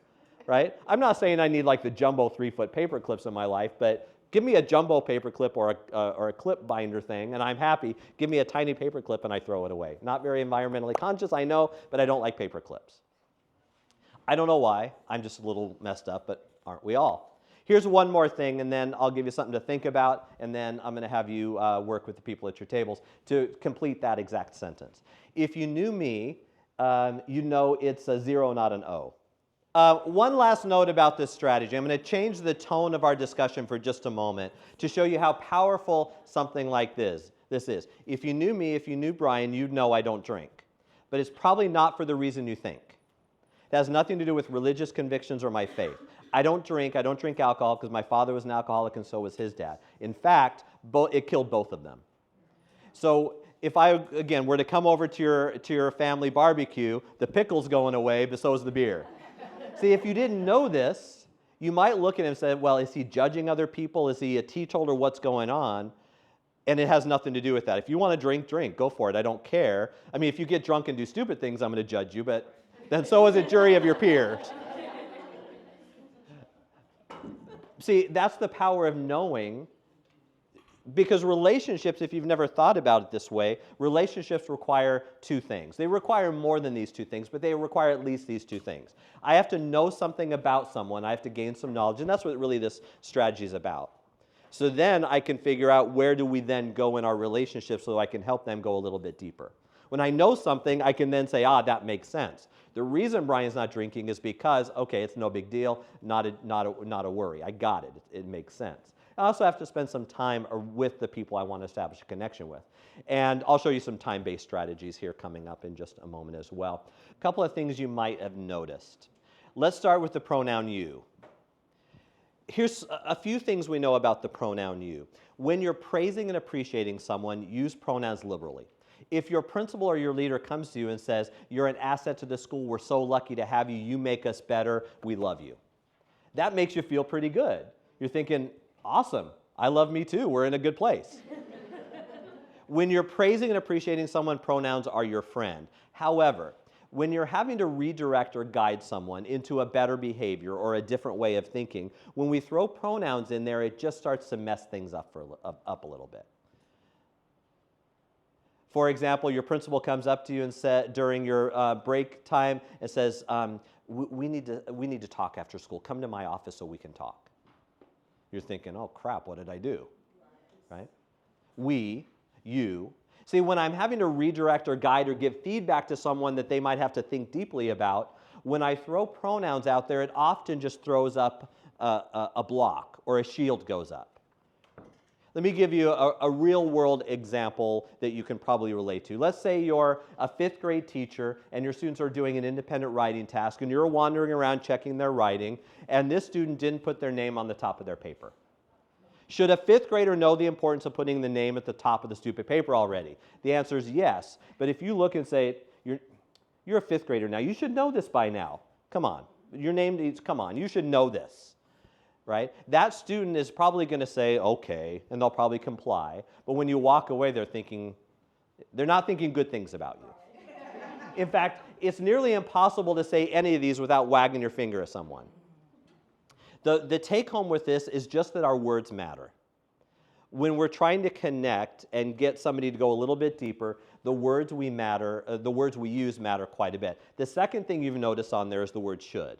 Right? I'm not saying I need like the jumbo 3-foot paper clips in my life, but give me a jumbo paper clip or a clip binder thing, and I'm happy. Give me a tiny paper clip, and I throw it away. Not very environmentally conscious, I know, but I don't like paper clips. I don't know why. I'm just a little messed up, but aren't we all? Here's one more thing, and then I'll give you something to think about, and then I'm going to have you work with the people at your tables to complete that exact sentence. If you knew me, you know it's a 0, not an O. One last note about this strategy. I'm going to change the tone of our discussion for just a moment to show you how powerful something like this is. If you knew me, if you knew Bryan, you'd know I don't drink. But it's probably not for the reason you think. It has nothing to do with religious convictions or my faith. I don't drink alcohol because my father was an alcoholic and so was his dad. In fact, it killed both of them. So if I, again, were to come over to your family barbecue, the pickle's going away, but so is the beer. See, if you didn't know this, you might look at him and say, well, is he judging other people? Is he a teetotaler? What's going on? And it has nothing to do with that. If you want to drink, go for it. I don't care. I mean, if you get drunk and do stupid things, I'm going to judge you, but then so is a jury of your peers. See, that's the power of knowing, because relationships, if you've never thought about it this way, relationships require two things. They require more than these two things, but they require at least these two things. I have to know something about someone. I have to gain some knowledge, and that's what really this strategy is about. So then I can figure out where do we then go in our relationship so I can help them go a little bit deeper. When I know something, I can then say, that makes sense. The reason Bryan's not drinking is because, okay, it's no big deal, not a worry. I got it. It makes sense. I also have to spend some time with the people I want to establish a connection with. And I'll show you some time-based strategies here coming up in just a moment as well. A couple of things you might have noticed. Let's start with the pronoun you. Here's a few things we know about the pronoun you. When you're praising and appreciating someone, use pronouns liberally. If your principal or your leader comes to you and says, you're an asset to the school, we're so lucky to have you, you make us better, we love you. That makes you feel pretty good. You're thinking, awesome, I love me too, we're in a good place. When you're praising and appreciating someone, pronouns are your friend. However, when you're having to redirect or guide someone into a better behavior or a different way of thinking, when we throw pronouns in there, it just starts to mess things up a little bit. For example, your principal comes up to you and during your break time and says, we need to talk after school. Come to my office so we can talk. You're thinking, oh crap, what did I do? Right? We, you. See, when I'm having to redirect or guide or give feedback to someone that they might have to think deeply about, when I throw pronouns out there, it often just throws up a block or a shield goes up. Let me give you a real-world example that you can probably relate to. Let's say you're a 5th grade teacher and your students are doing an independent writing task and you're wandering around checking their writing and this student didn't put their name on the top of their paper. Should a 5th grader know the importance of putting the name at the top of the stupid paper already? The answer is yes. But if you look and say, you're a 5th grader now, you should know this by now. Come on. Your name needs, come on, you should know this. Right? That student is probably going to say, okay, and they'll probably comply. But when you walk away, they're not thinking good things about you. In fact, it's nearly impossible to say any of these without wagging your finger at someone. The take home with this is just that our words matter. When we're trying to connect and get somebody to go a little bit deeper, the words we use matter quite a bit. The second thing you've noticed on there is the word should.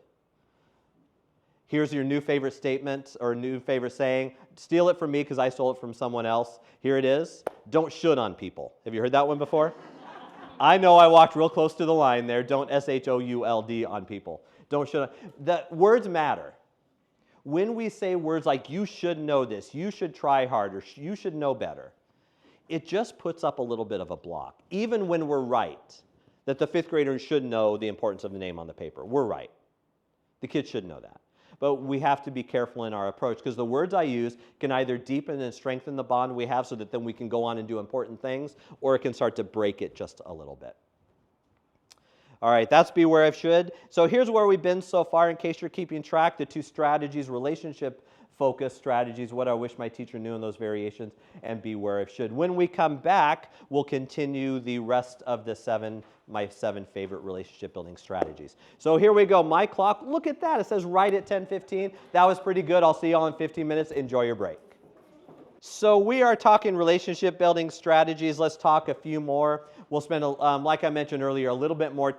Here's your new favorite statement or new favorite saying. Steal it from me because I stole it from someone else. Here it is. Don't should on people. Have you heard that one before? I know I walked real close to the line there. Don't should on people. Don't should. The words matter. When we say words like you should know this, you should try harder, you should know better, it just puts up a little bit of a block. Even when we're right, that the 5th graders should know the importance of the name on the paper. We're right. The kids should know that. But we have to be careful in our approach because the words I use can either deepen and strengthen the bond we have so that then we can go on and do important things, or it can start to break it just a little bit. All right, that's beware of should. So here's where we've been so far in case you're keeping track. The 2 strategies, relationship-focused strategies, what I wish my teacher knew in those variations, and beware of should. When we come back, we'll continue the rest of the my 7 favorite relationship-building strategies. So here we go. My clock, look at that. It says right at 10:15. That was pretty good. I'll see you all in 15 minutes. Enjoy your break. So we are talking relationship-building strategies. Let's talk a few more. We'll spend, like I mentioned earlier, a little bit more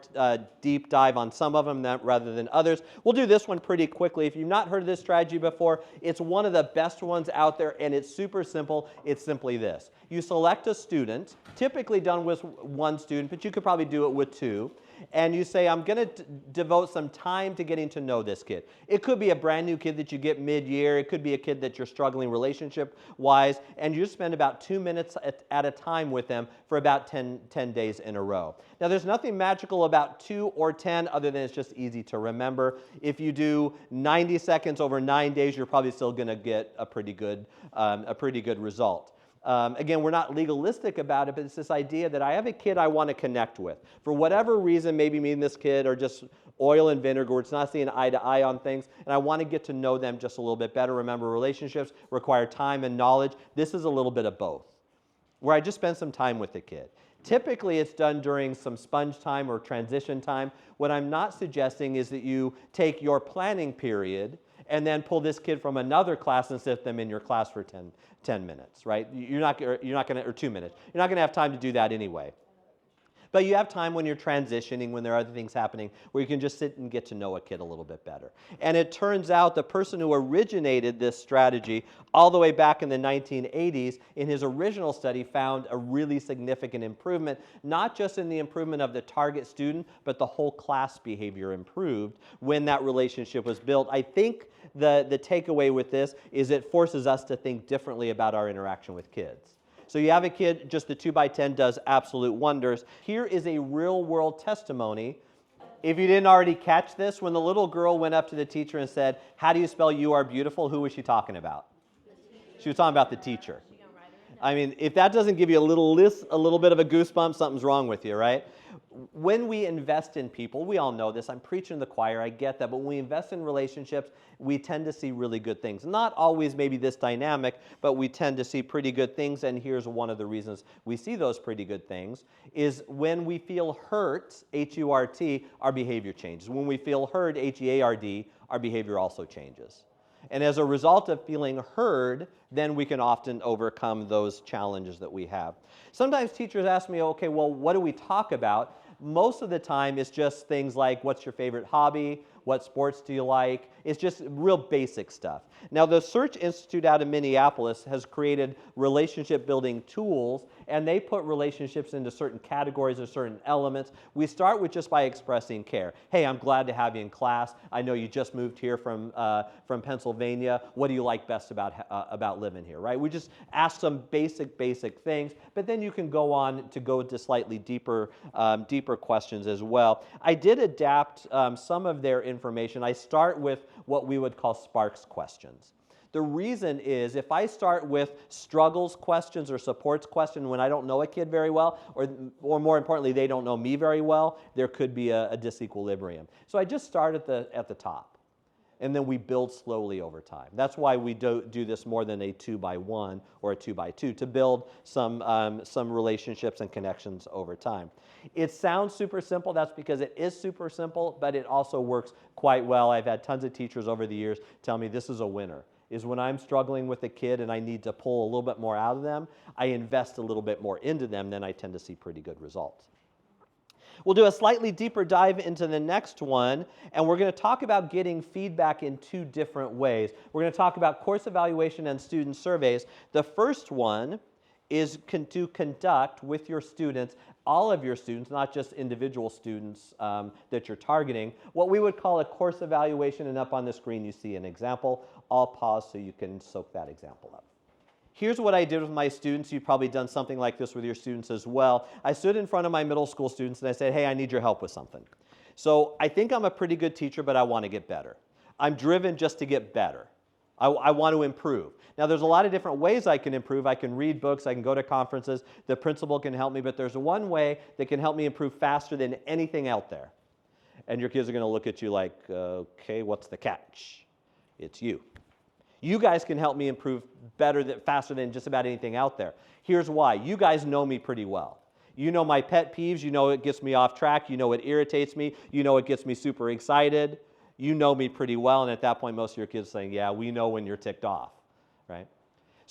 deep dive on some of them rather than others. We'll do this one pretty quickly. If you've not heard of this strategy before, it's one of the best ones out there, and it's super simple. It's simply this. You select a student, typically done with 1 student, but you could probably do it with 2. and you say, I'm going to devote some time to getting to know this kid. It could be a brand new kid that you get mid-year. It could be a kid that you're struggling relationship-wise, and you spend about 2 minutes at a time with them for about 10 days in a row. Now, there's nothing magical about 2 or 10 other than it's just easy to remember. If you do 90 seconds over 9 days, you're probably still going to get a pretty good result. Again, we're not legalistic about it, but it's this idea that I have a kid I want to connect with. For whatever reason, maybe me and this kid are just oil and vinegar, it's not seeing eye to eye on things, and I want to get to know them just a little bit better. Remember, relationships require time and knowledge. This is a little bit of both, where I just spend some time with the kid. Typically, it's done during some sponge time or transition time. What I'm not suggesting is that you take your planning period and then pull this kid from another class and sit them in your class for 10 minutes, right? You're not going to, or 2 minutes. You're not going to have time to do that anyway. But you have time when you're transitioning, when there are other things happening, where you can just sit and get to know a kid a little bit better. And it turns out the person who originated this strategy all the way back in the 1980s, in his original study, found a really significant improvement, not just in the improvement of the target student, but the whole class behavior improved when that relationship was built. I think the takeaway with this is it forces us to think differently about our interaction with kids. So you have a kid, just the 2x10 does absolute wonders. Here is a real-world testimony. If you didn't already catch this, when the little girl went up to the teacher and said, "How do you spell you are beautiful?" who was she talking about? She was talking about the teacher. I mean, if that doesn't give you a little bit of a goosebump, something's wrong with you, right? When we invest in people, we all know this, I'm preaching to the choir, I get that, but when we invest in relationships, we tend to see really good things. Not always maybe this dynamic, but we tend to see pretty good things, and here's one of the reasons we see those pretty good things, is when we feel hurt, H-U-R-T, our behavior changes. When we feel heard, H-E-A-R-D, our behavior also changes. And as a result of feeling heard, then we can often overcome those challenges that we have. Sometimes teachers ask me, okay, well, what do we talk about? Most of the time, it's just things like, what's your favorite hobby? What sports do you like? It's just real basic stuff. Now, the Search Institute out of Minneapolis has created relationship building tools, and they put relationships into certain categories or certain elements. We start with just by expressing care. Hey, I'm glad to have you in class. I know you just moved here from Pennsylvania. What do you like best about living here, right? We just ask some basic things, but then you can go on to go into slightly deeper questions as well. I did adapt some of their information. I start with what we would call Sparks questions. The reason is if I start with struggles questions or supports questions when I don't know a kid very well, or more importantly, they don't know me very well, there could be a disequilibrium. So I just start at the top, and then we build slowly over time. That's why we do this more than a 2x1 or a 2x2, to build some relationships and connections over time. It sounds super simple. That's because it is super simple, but it also works quite well. I've had tons of teachers over the years tell me this is a winner, is when I'm struggling with a kid and I need to pull a little bit more out of them, I invest a little bit more into them, then I tend to see pretty good results. We'll do a slightly deeper dive into the next one, and we're going to talk about getting feedback in 2 different ways. We're going to talk about course evaluation and student surveys. The first one is to conduct with your students, all of your students, not just individual students that you're targeting, what we would call a course evaluation, and up on the screen you see an example. I'll pause so you can soak that example up. Here's what I did with my students. You've probably done something like this with your students as well. I stood in front of my middle school students and I said, hey, I need your help with something. So I think I'm a pretty good teacher, but I want to get better. I'm driven just to get better. I want to improve. Now, there's a lot of different ways I can improve. I can read books, I can go to conferences, the principal can help me, but there's one way that can help me improve faster than anything out there. And your kids are going to look at you like, okay, what's the catch? It's you. You guys can help me improve faster than just about anything out there. Here's why. You guys know me pretty well. You know my pet peeves. You know it gets me off track. You know it irritates me. You know it gets me super excited. You know me pretty well, and at that point, most of your kids are saying, yeah, we know when you're ticked off, right?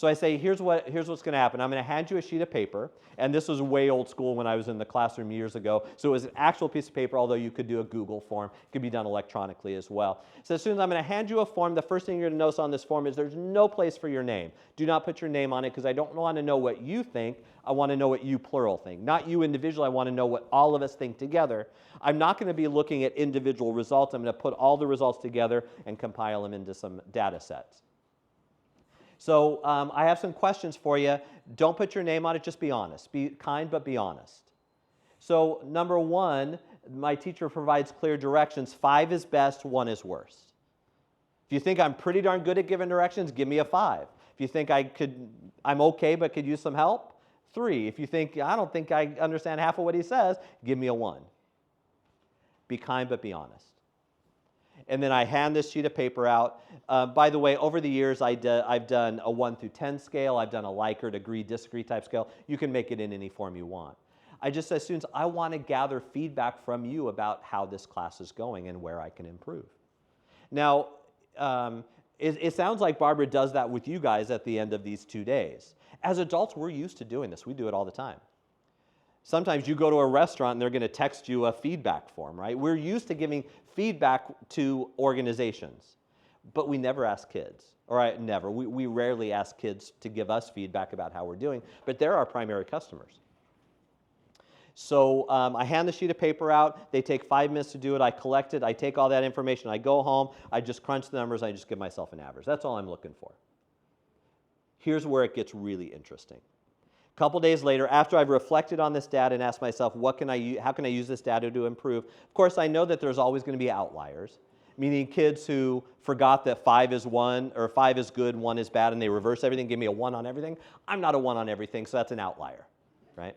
So I say, here's what's going to happen. I'm going to hand you a sheet of paper, and this was way old school when I was in the classroom years ago. So it was an actual piece of paper, although you could do a Google form. It could be done electronically as well. So as soon as I'm going to hand you a form, the first thing you're going to notice on this form is there's no place for your name. Do not put your name on it because I don't want to know what you think. I want to know what you plural think. Not you individually. I want to know what all of us think together. I'm not going to be looking at individual results. I'm going to put all the results together and compile them into some data sets. So I have some questions for you. Don't put your name on it, just be honest. Be kind, but be honest. So number 1, my teacher provides clear directions. 5 is best, 1 is worst. If you think I'm pretty darn good at giving directions, give me a 5. If you think I'm okay but could use some help, 3. If you think I don't think I understand half of what he says, give me a 1. Be kind, but be honest. And then I hand this sheet of paper out. By the way, over the years, I've done a 1 through 10 scale. I've done a Likert, agree, disagree type scale. You can make it in any form you want. I just say, students, I want to gather feedback from you about how this class is going and where I can improve. Now, it sounds like Barbara does that with you guys at the end of these 2 days. As adults, we're used to doing this. We do it all the time. Sometimes you go to a restaurant and they're going to text you a feedback form, right? We're used to giving feedback to organizations, but we never ask kids. Never. We rarely ask kids to give us feedback about how we're doing, but they're our primary customers. So I hand the sheet of paper out. They take 5 minutes to do it. I collect it. I take all that information. I go home. I just crunch the numbers. I just give myself an average. That's all I'm looking for. Here's where it gets really interesting. A couple days later, after I've reflected on this data and asked myself, how can I use this data to improve? Of course, I know that there's always going to be outliers, meaning kids who forgot that 5 is 1, or 5 is good, 1 is bad, and they reverse everything, give me a 1 on everything. I'm not a 1 on everything, so that's an outlier, right?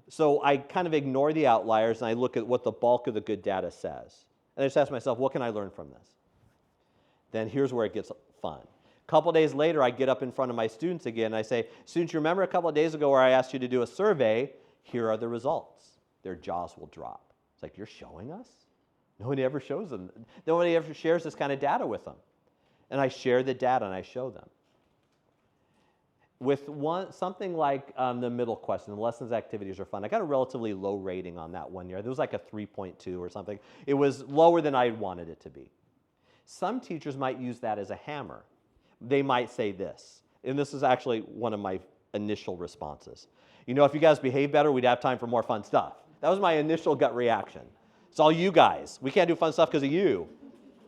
So I kind of ignore the outliers, and I look at what the bulk of the good data says. And I just ask myself, what can I learn from this? Then here's where it gets fun. A couple days later, I get up in front of my students again, and I say, students, you remember a couple of days ago where I asked you to do a survey? Here are the results. Their jaws will drop. It's like, you're showing us? Nobody ever shows them. Nobody ever shares this kind of data with them. And I share the data, and I show them. With something like the middle question, the lessons activities are fun. I got a relatively low rating on that one year. It was like a 3.2 or something. It was lower than I wanted it to be. Some teachers might use that as a hammer. They might say this, and this is actually one of my initial responses. You know, if you guys behave better, we'd have time for more fun stuff. That was my initial gut reaction. It's all you guys. We can't do fun stuff because of you.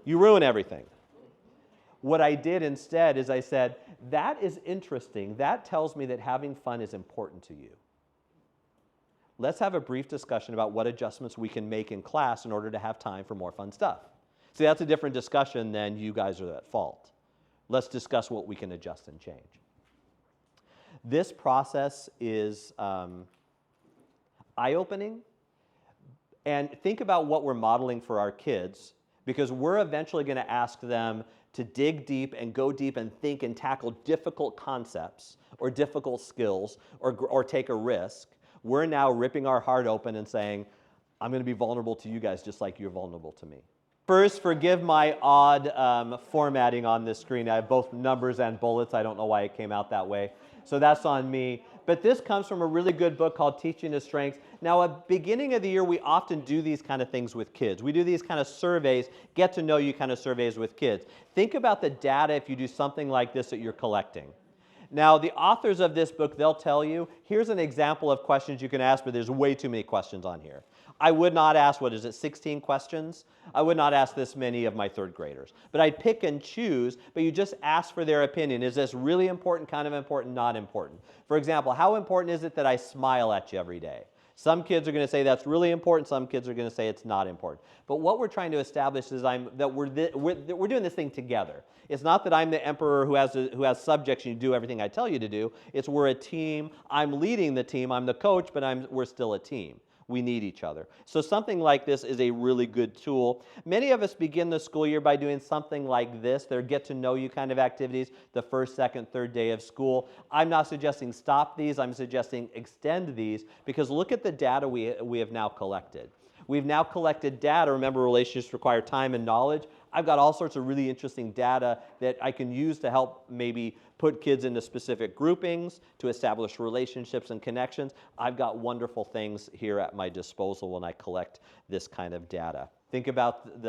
You ruin everything. What I did instead is I said, that is interesting. That tells me that having fun is important to you. Let's have a brief discussion about what adjustments we can make in class in order to have time for more fun stuff. See, that's a different discussion than you guys are at fault. Let's discuss what we can adjust and change. This process is eye-opening. And think about what we're modeling for our kids, because we're eventually going to ask them to dig deep and go deep and think and tackle difficult concepts or difficult skills or take a risk. We're now ripping our heart open and saying, I'm going to be vulnerable to you guys just like you're vulnerable to me. First, forgive my odd formatting on this screen. I have both numbers and bullets. I don't know why it came out that way. So that's on me. But this comes from a really good book called Teaching to Strengths. Now, at the beginning of the year, we often do these kind of things with kids. We do these kind of surveys, get to know you kind of surveys with kids. Think about the data if you do something like this that you're collecting. Now, the authors of this book, they'll tell you, here's an example of questions you can ask, but there's way too many questions on here. I would not ask, 16 questions? I would not ask this many of my third graders. But I'd pick and choose, but you just ask for their opinion. Is this really important, kind of important, not important? For example, how important is it that I smile at you every day? Some kids are going to say that's really important. Some kids are going to say it's not important. But what we're trying to establish is that we're doing this thing together. It's not that I'm the emperor who has subjects and you do everything I tell you to do. It's we're a team. I'm leading the team. I'm the coach, but we're still a team. We need each other. So something like this is a really good tool. Many of us begin the school year by doing something like this. They're get to know you kind of activities the first, second, third day of school. I'm not suggesting stop these. I'm suggesting extend these, because look at the data we have now collected. We've now collected data. Remember, relationships require time and knowledge. I've got all sorts of really interesting data that I can use to help maybe put kids into specific groupings, to establish relationships and connections. I've got wonderful things here at my disposal when I collect this kind of data. Think about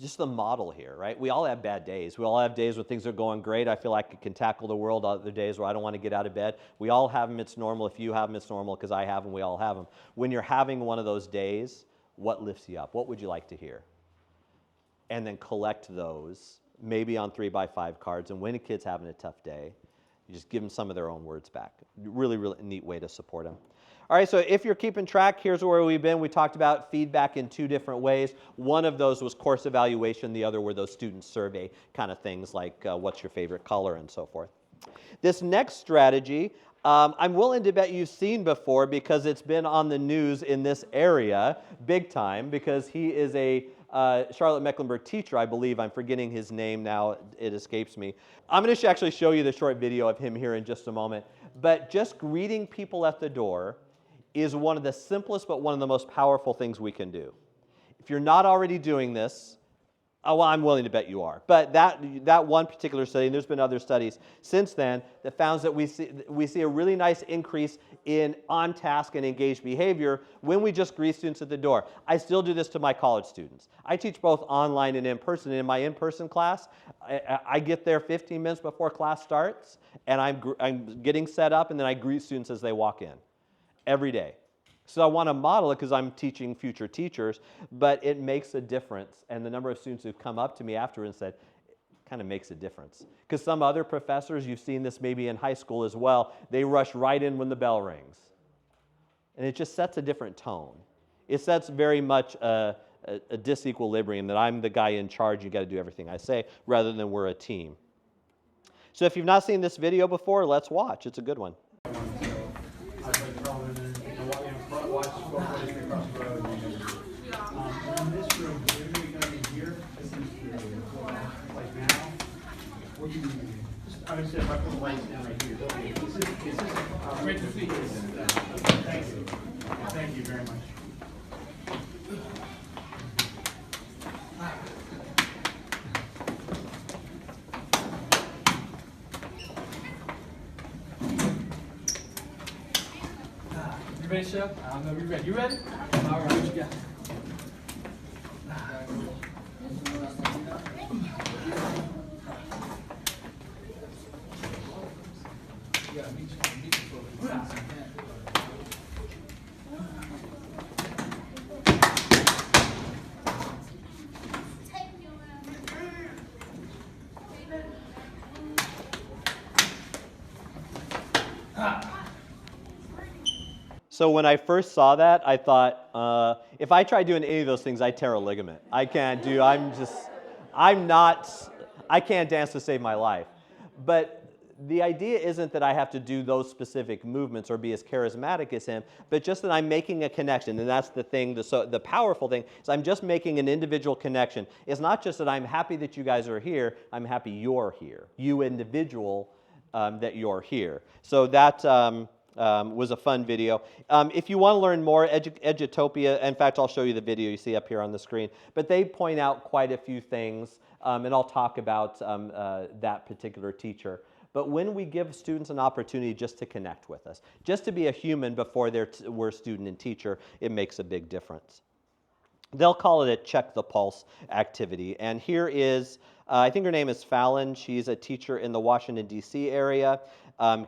just the model here, right? We all have bad days. We all have days when things are going great. I feel like I can tackle the world. Other days where I don't want to get out of bed. We all have them. It's normal. If you have them, it's normal, because I have them. We all have them. When you're having one of those days, what lifts you up? What would you like to hear? And then collect those, maybe on 3x5 cards. And when a kid's having a tough day, you just give them some of their own words back. Really, really neat way to support them. All right, so if you're keeping track, here's where we've been. We talked about feedback in 2 different ways. One of those was course evaluation. The other were those student survey kind of things, like what's your favorite color and so forth. This next strategy, I'm willing to bet you've seen before, because it's been on the news in this area big time, because he is a Charlotte Mecklenburg teacher, I believe. I'm forgetting his name now. It escapes me. I'm going to actually show you the short video of him here in just a moment. But just greeting people at the door is one of the simplest but one of the most powerful things we can do. If you're not already doing this, well, I'm willing to bet you are. But that one particular study, and there's been other studies since then, that found that we see a really nice increase in on-task and engaged behavior when we just greet students at the door. I still do this to my college students. I teach both online and in person. In my in-person class, I get there 15 minutes before class starts, and I'm getting set up, and then I greet students as they walk in every day. So I want to model it because I'm teaching future teachers, but it makes a difference. And the number of students who've come up to me after and said, it kind of makes a difference. Because some other professors, you've seen this maybe in high school as well, they rush right in when the bell rings. And it just sets a different tone. It sets very much a disequilibrium, that I'm the guy in charge, you got to do everything I say, rather than we're a team. So if you've not seen this video before, let's watch. It's a good one. I would say if I put the lights down right here, is this right to speak? Thank you. Thank you very much. You ready, Chef? I'm gonna be ready. You ready? All right, what you got? So when I first saw that, I thought, if I try doing any of those things, I tear a ligament. I can't do, I can't dance to save my life. But the idea isn't that I have to do those specific movements or be as charismatic as him, but just that I'm making a connection. And that's the thing, the powerful thing, is I'm just making an individual connection. It's not just that I'm happy that you guys are here, I'm happy you're here. You individual, that you're here. So that was a fun video. If you want to learn more, Edutopia, in fact, I'll show you the video you see up here on the screen, but they point out quite a few things, and I'll talk about that particular teacher. But when we give students an opportunity just to connect with us, just to be a human before we're student and teacher, it makes a big difference. They'll call it a check the pulse activity. And here is, I think her name is Fallon. She's a teacher in the Washington, D.C. area,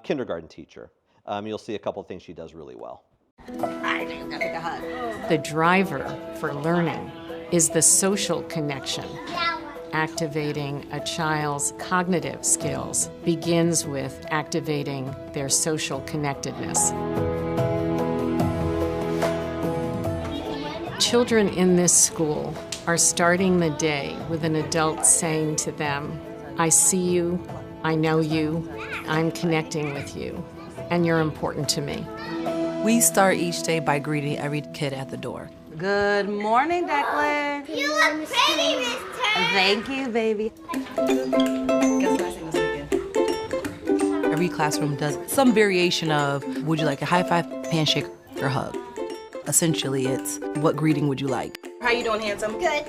kindergarten teacher. You'll see a couple of things she does really well. The driver for learning is the social connection. Activating a child's cognitive skills begins with activating their social connectedness. Children in this school are starting the day with an adult saying to them, I see you, I know you, I'm connecting with you, and you're important to me. We start each day by greeting every kid at the door. Good morning, Declan. You look pretty, Miss Turner. Thank you, baby. Every classroom does some variation of, would you like a high five, handshake, or hug? Essentially, it's what greeting would you like? How you doing, handsome? Good.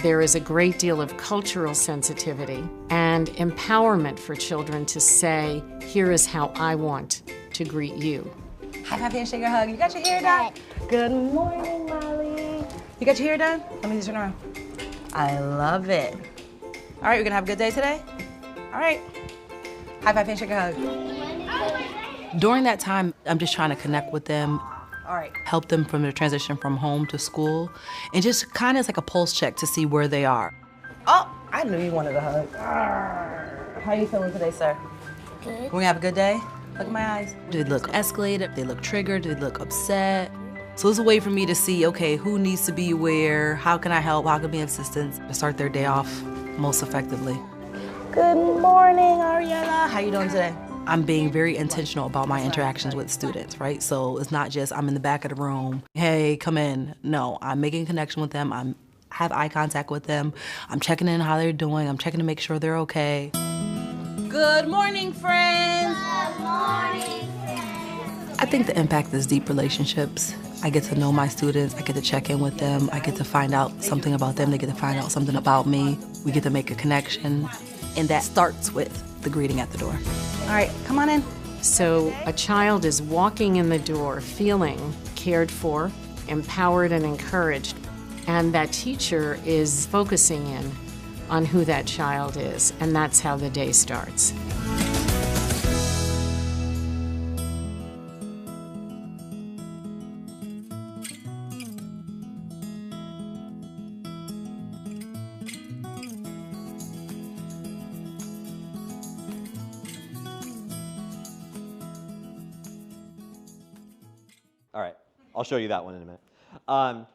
There is a great deal of cultural sensitivity and empowerment for children to say, here is how I want to greet you. High five, handshake, or hug. You got your hair done? Good morning, Molly. You got your hair done? Let me turn around. I love it. All right, we're gonna have a good day today? All right. High five, handshake, or hug. During that time, I'm just trying to connect with them. All right. Help them from their transition from home to school, and just kind of like a pulse check to see where they are. Oh, I knew you wanted a hug. How are you feeling today, sir? Good. We're gonna have a good day? Look at my eyes. Do they look escalated? They look triggered? Do they look upset? So it's a way for me to see, okay, who needs to be where? How can I help? How can I be of assistance to start their day off most effectively? Good morning, Ariella. How you doing today? I'm being very intentional about my interactions with students, right? So it's not just I'm in the back of the room, hey, come in. No, I'm making a connection with them. I have eye contact with them. I'm checking in how they're doing. I'm checking to make sure they're okay. Good morning, friends. Good morning, friends. I think the impact is deep relationships. I get to know my students. I get to check in with them. I get to find out something about them. They get to find out something about me. We get to make a connection. And that starts with the greeting at the door. All right, come on in. So a child is walking in the door feeling cared for, empowered, and encouraged. And that teacher is focusing in on who that child is, and that's how the day starts. All right, I'll show you that one in a minute.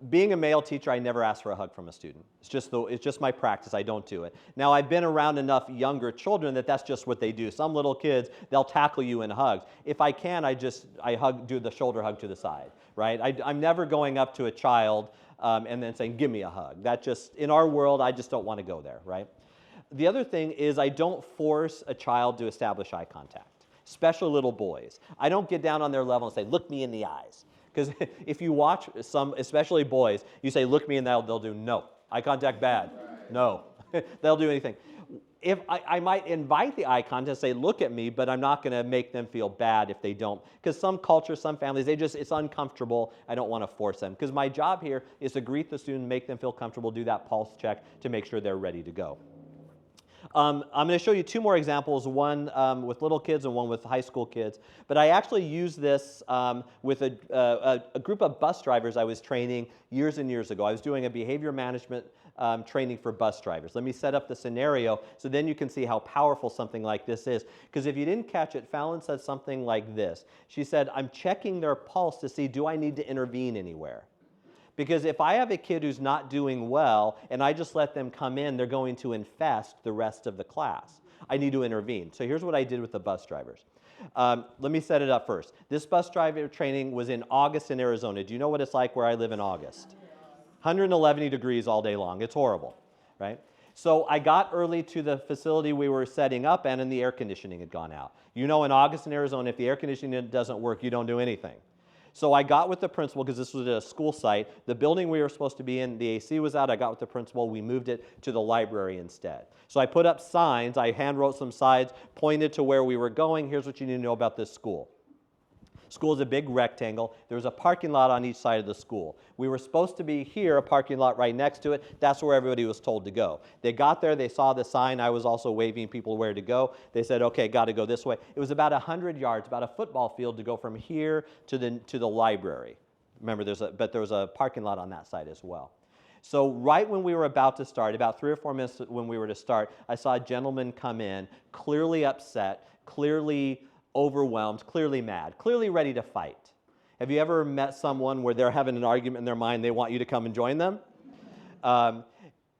Being a male teacher, I never ask for a hug from a student. It's just my practice. I don't do it. Now, I've been around enough younger children that that's just what they do. Some little kids, they'll tackle you in hugs. If I can, do the shoulder hug to the side, right? I'm never going up to a child and then saying, give me a hug. That just, in our world, I just don't want to go there, right? The other thing is I don't force a child to establish eye contact, especially little boys. I don't get down on their level and say, look me in the eyes. Because if you watch some, especially boys, you say, look me in the eye, they'll do no. Eye contact bad. No. They'll do anything. If I might invite the eye contact, say, look at me, but I'm not going to make them feel bad if they don't. Because some cultures, some families, it's uncomfortable. I don't want to force them. Because my job here is to greet the student, make them feel comfortable, do that pulse check to make sure they're ready to go. I'm going to show you two more examples, one with little kids and one with high school kids. But I actually used this with a group of bus drivers I was training years and years ago. I was doing a behavior management training for bus drivers. Let me set up the scenario so then you can see how powerful something like this is. Because if you didn't catch it, Fallon said something like this. She said, I'm checking their pulse to see, do I need to intervene anywhere? Because if I have a kid who's not doing well and I just let them come in, they're going to infest the rest of the class. I need to intervene. So here's what I did with the bus drivers. Let me set it up first. This bus driver training was in August in Arizona. Do you know what it's like where I live in August? 111 degrees all day long. It's horrible, right? So I got early to the facility we were setting up and the air conditioning had gone out. You know, in August in Arizona, if the air conditioning doesn't work, you don't do anything. So I got with the principal, because this was at a school site. The building we were supposed to be in, the AC was out. I got with the principal. We moved it to the library instead. So I put up signs. I hand wrote some signs, pointed to where we were going. Here's what you need to know about this school. School is a big rectangle. There's a parking lot on each side of the school. We were supposed to be here, a parking lot right next to it. That's where everybody was told to go. They got there, they saw the sign. I was also waving people where to go. They said, okay, got to go this way. It was about 100 yards, about a football field to go from here to the library. Remember, but there was a parking lot on that side as well. So right when we were about to start, about 3 or 4 minutes when we were to start, I saw a gentleman come in, clearly upset, clearly overwhelmed, clearly mad, clearly ready to fight. Have you ever met someone where they're having an argument in their mind, they want you to come and join them?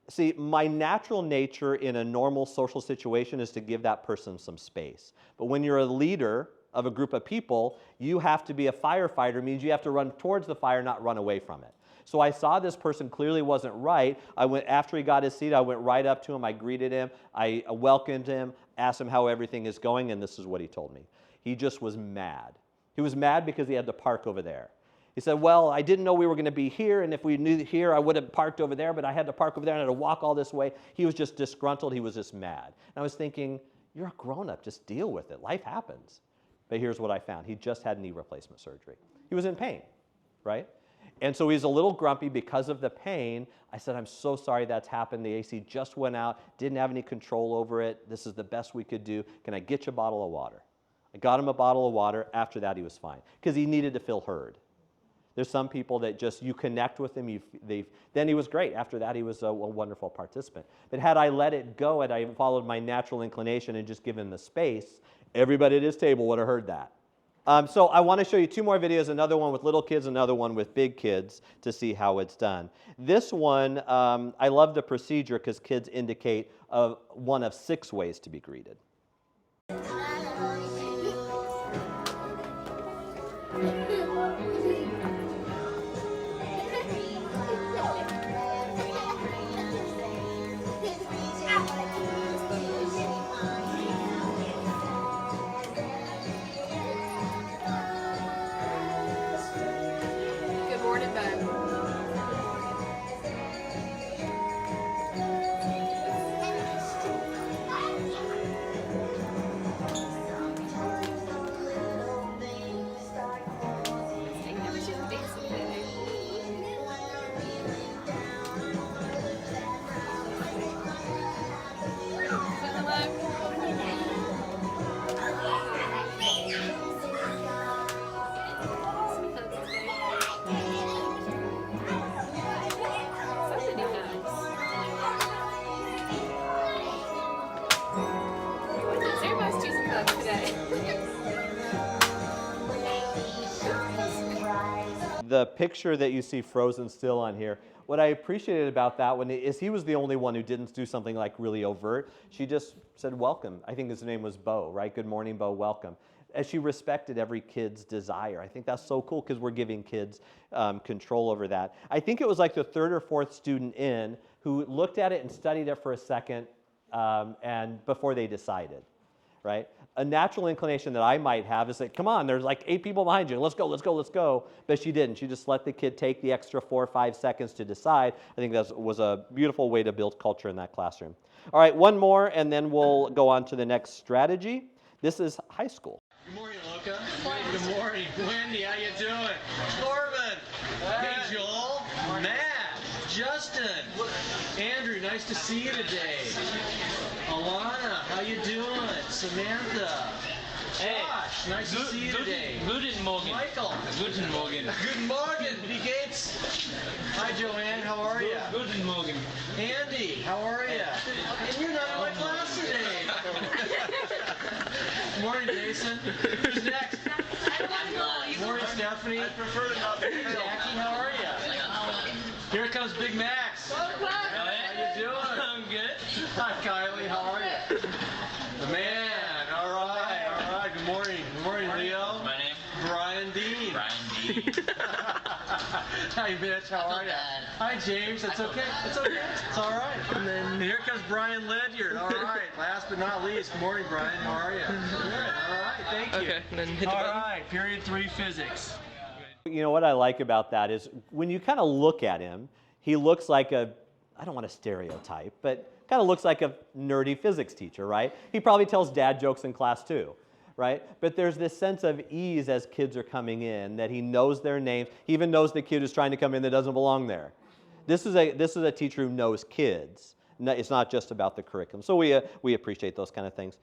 See, my natural nature in a normal social situation is to give that person some space. But when you're a leader of a group of people, you have to be a firefighter, means you have to run towards the fire, not run away from it. So I saw this person clearly wasn't right. After he got his seat, I went right up to him, I greeted him, I welcomed him, asked him how everything is going, and this is what he told me. He just was mad. He was mad because he had to park over there. He said, well, I didn't know we were going to be here, and if we knew here, I would have parked over there, but I had to park over there and I had to walk all this way. He was just disgruntled. He was just mad. And I was thinking, you're a grown-up. Just deal with it. Life happens. But here's what I found. He just had knee replacement surgery. He was in pain, right? And so he's a little grumpy because of the pain. I said, I'm so sorry that's happened. The AC just went out, didn't have any control over it. This is the best we could do. Can I get you a bottle of water? I got him a bottle of water. After that, he was fine because he needed to feel heard. There's some people that just, you connect with them, then he was great. After that, he was a wonderful participant. But had I let it go, had I followed my natural inclination and just given the space, everybody at his table would have heard that. So I want to show you 2 more videos, another one with little kids, another one with big kids, to see how it's done. This one, I love the procedure because kids indicate one of 6 ways to be greeted. Good morning, bud. Everybody's choosing hugs today. The picture that you see frozen still on here, what I appreciated about that one is he was the only one who didn't do something like really overt. She just said, welcome. I think his name was Bo, right? Good morning, Bo, welcome. As she respected every kid's desire. I think that's so cool because we're giving kids control over that. I think it was like the 3rd or 4th student in who looked at it and studied it for a second and before they decided, right? A natural inclination that I might have is like, come on, there's like 8 people behind you. Let's go, let's go, let's go. But she didn't. She just let the kid take the extra 4 or 5 seconds to decide. I think that was a beautiful way to build culture in that classroom. All right, one more, and then we'll go on to the next strategy. This is high school. Good morning, Luca. Good morning, Wendy. How you doing? Corbin. Hey, Joel. Matt. Justin. Andrew. Nice to see you today. Alana. How you doing? Samantha. Josh. Nice to see you today. Guten Morgen. Michael. Guten Morgen. Good morning. Wie geht's? Hi, Joanne. How are you? Guten Morgen. Andy. How are you? And you're not in my class today. Morning, Jason. Who's next? Morning, Stephanie. I prefer to not be Jackie, how are you? Here comes Big Max. How you doing? I'm good. Hi, Kylie. How are you? The man. All right. All right. Good morning. Good morning, Leo. My name? Brian Dean. Brian D. Hi, Mitch. How are you? Hi, James. It's okay. It's okay. It's all right. And then here comes Brian Ledyard. All right. Last but not least, good morning, Brian. How are you? Good. All right. Thank you. Okay, and then hit the All button. right. Period 3 physics. You know what I like about that is when you kind of look at him, he looks like I don't want to stereotype, but kind of looks like a nerdy physics teacher, right? He probably tells dad jokes in class too, right? But there's this sense of ease as kids are coming in that he knows their names. He even knows the kid who's trying to come in that doesn't belong there. This is a teacher who knows kids. It's not just about the curriculum. So we appreciate those kind of things.